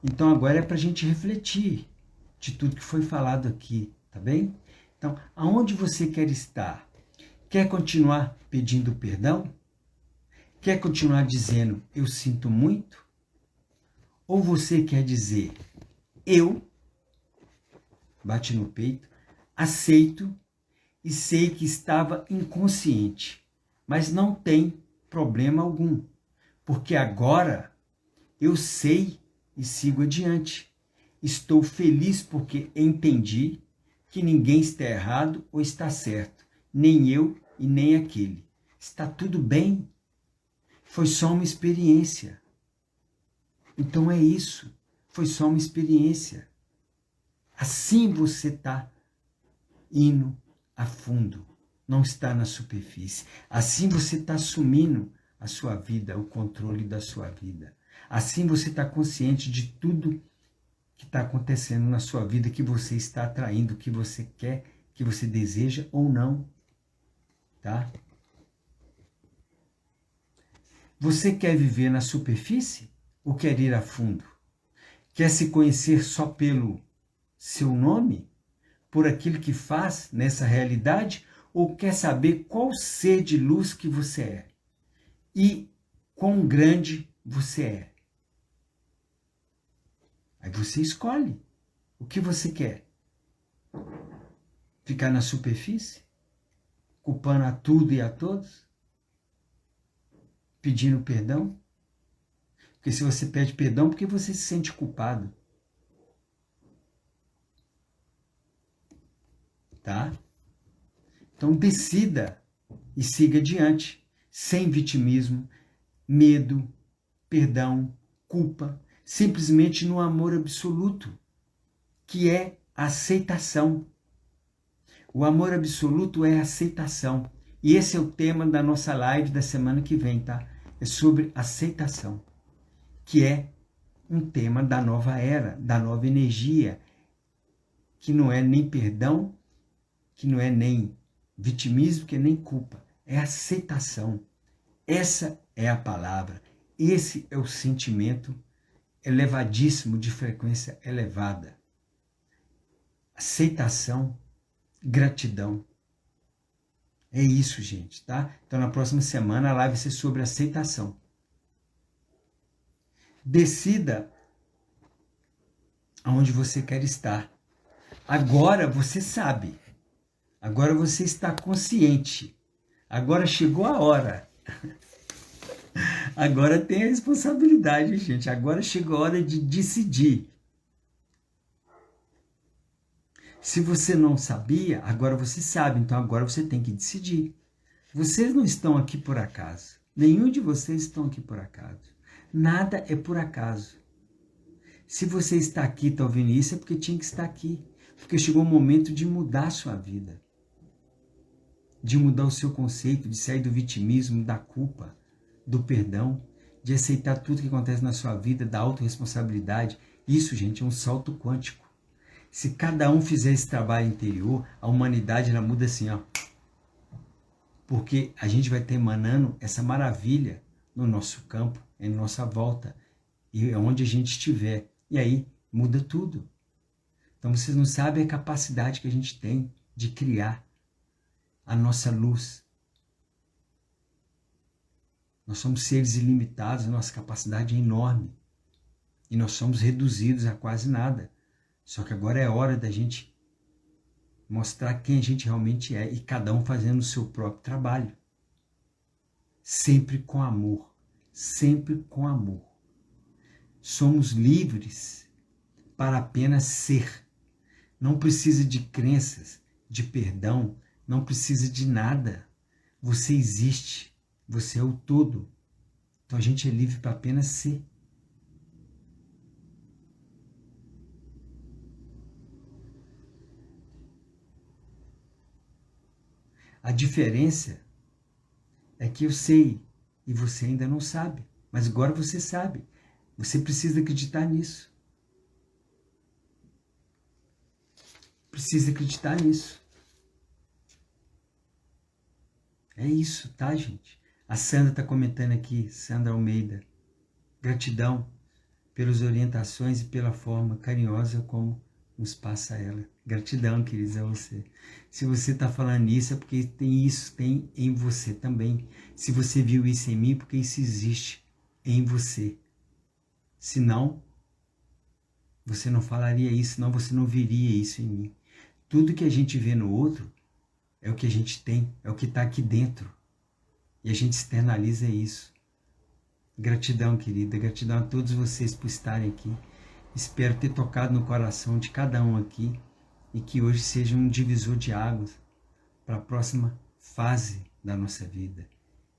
Então agora é para a gente refletir de tudo que foi falado aqui, tá bem? Então, aonde você quer estar? Quer continuar pedindo perdão? Quer continuar dizendo, eu sinto muito? Ou você quer dizer, eu, bate no peito, aceito e sei que estava inconsciente, mas não tem problema algum, porque agora eu sei e sigo adiante. Estou feliz porque entendi que ninguém está errado ou está certo, nem eu e nem aquele. Está tudo bem. Foi só uma experiência. Então é isso. Foi só uma experiência. Assim você está indo a fundo. Não está na superfície. Assim você está assumindo a sua vida, o controle da sua vida. Assim você está consciente de tudo que está acontecendo na sua vida, que você está atraindo, que você quer, que você deseja ou não. Tá? Você quer viver na superfície ou quer ir a fundo? Quer se conhecer só pelo seu nome? Por aquilo que faz nessa realidade? Ou quer saber qual ser de luz que você é? E quão grande você é? Aí você escolhe o que você quer. Ficar na superfície? Culpando a tudo e a todos? Pedindo perdão? Porque se você pede perdão, porque você se sente culpado. Tá? Então decida e siga adiante, sem vitimismo, medo, perdão, culpa, simplesmente no amor absoluto, que é a aceitação. O amor absoluto é a aceitação. E esse é o tema da nossa live da semana que vem, tá? É sobre aceitação, que é um tema da nova era, da nova energia, que não é nem perdão, que não é nem vitimismo, que é nem culpa. É aceitação. Essa é a palavra. Esse é o sentimento elevadíssimo, de frequência elevada. Aceitação, gratidão. É isso, gente, tá? Então, na próxima semana, a live vai ser sobre aceitação. Decida aonde você quer estar. Agora você sabe Agora você está consciente. Agora chegou a hora. Agora tem a responsabilidade, gente. Agora chegou a hora de decidir. Se você não sabia, agora você sabe. Então agora você tem que decidir. Vocês não estão aqui por acaso. Nenhum de vocês estão aqui por acaso. Nada é por acaso. Se você está aqui, está ouvindo isso, é porque tinha que estar aqui. Porque chegou o momento de mudar a sua vida. De mudar o seu conceito, de sair do vitimismo, da culpa, do perdão, de aceitar tudo que acontece na sua vida, da autorresponsabilidade. Isso, gente, é um salto quântico. Se cada um fizer esse trabalho interior, a humanidade ela muda assim, ó. Porque a gente vai ter emanando essa maravilha no nosso campo, em nossa volta, e onde a gente estiver. E aí muda tudo. Então vocês não sabem a capacidade que a gente tem de criar a nossa luz. Nós somos seres ilimitados, a nossa capacidade é enorme. E nós somos reduzidos a quase nada. Só que agora é hora da gente mostrar quem a gente realmente é e cada um fazendo o seu próprio trabalho. Sempre com amor. Sempre com amor. Somos livres para apenas ser. Não precisa de crenças, de perdão, não precisa de nada. Você existe. Você é o todo. Então a gente é livre para apenas ser. A diferença é que eu sei e você ainda não sabe. Mas agora você sabe. Você precisa acreditar nisso. Precisa acreditar nisso. É isso, tá, gente? A Sandra está comentando aqui, Sandra Almeida. Gratidão pelas orientações e pela forma carinhosa como nos passa ela. Gratidão, queridos, a você. Se você está falando isso, é porque tem em você também. Se você viu isso em mim, é porque isso existe em você. Senão, você não falaria isso, senão você não viria isso em mim. Tudo que a gente vê no outro é o que a gente tem, é o que está aqui dentro. E a gente externaliza isso. Gratidão, querida, gratidão a todos vocês por estarem aqui. Espero ter tocado no coração de cada um aqui e que hoje seja um divisor de águas para a próxima fase da nossa vida.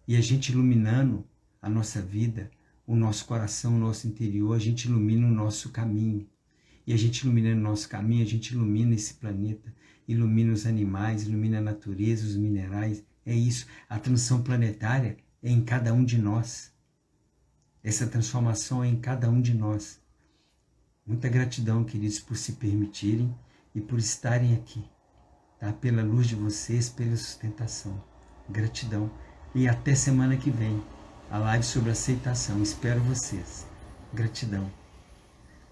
E a gente iluminando a nossa vida, o nosso coração, o nosso interior, a gente ilumina o nosso caminho. E a gente iluminando o nosso caminho, a gente ilumina esse planeta, ilumina os animais, ilumina a natureza, os minerais. É isso. A transição planetária é em cada um de nós. Essa transformação é em cada um de nós. Muita gratidão, queridos, por se permitirem e por estarem aqui. Tá? Pela luz de vocês, pela sustentação. Gratidão. E até semana que vem. A live sobre aceitação. Espero vocês. Gratidão.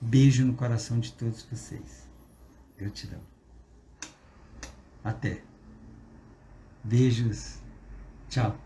Beijo no coração de todos vocês. Gratidão. Até. Beijos. Tchau.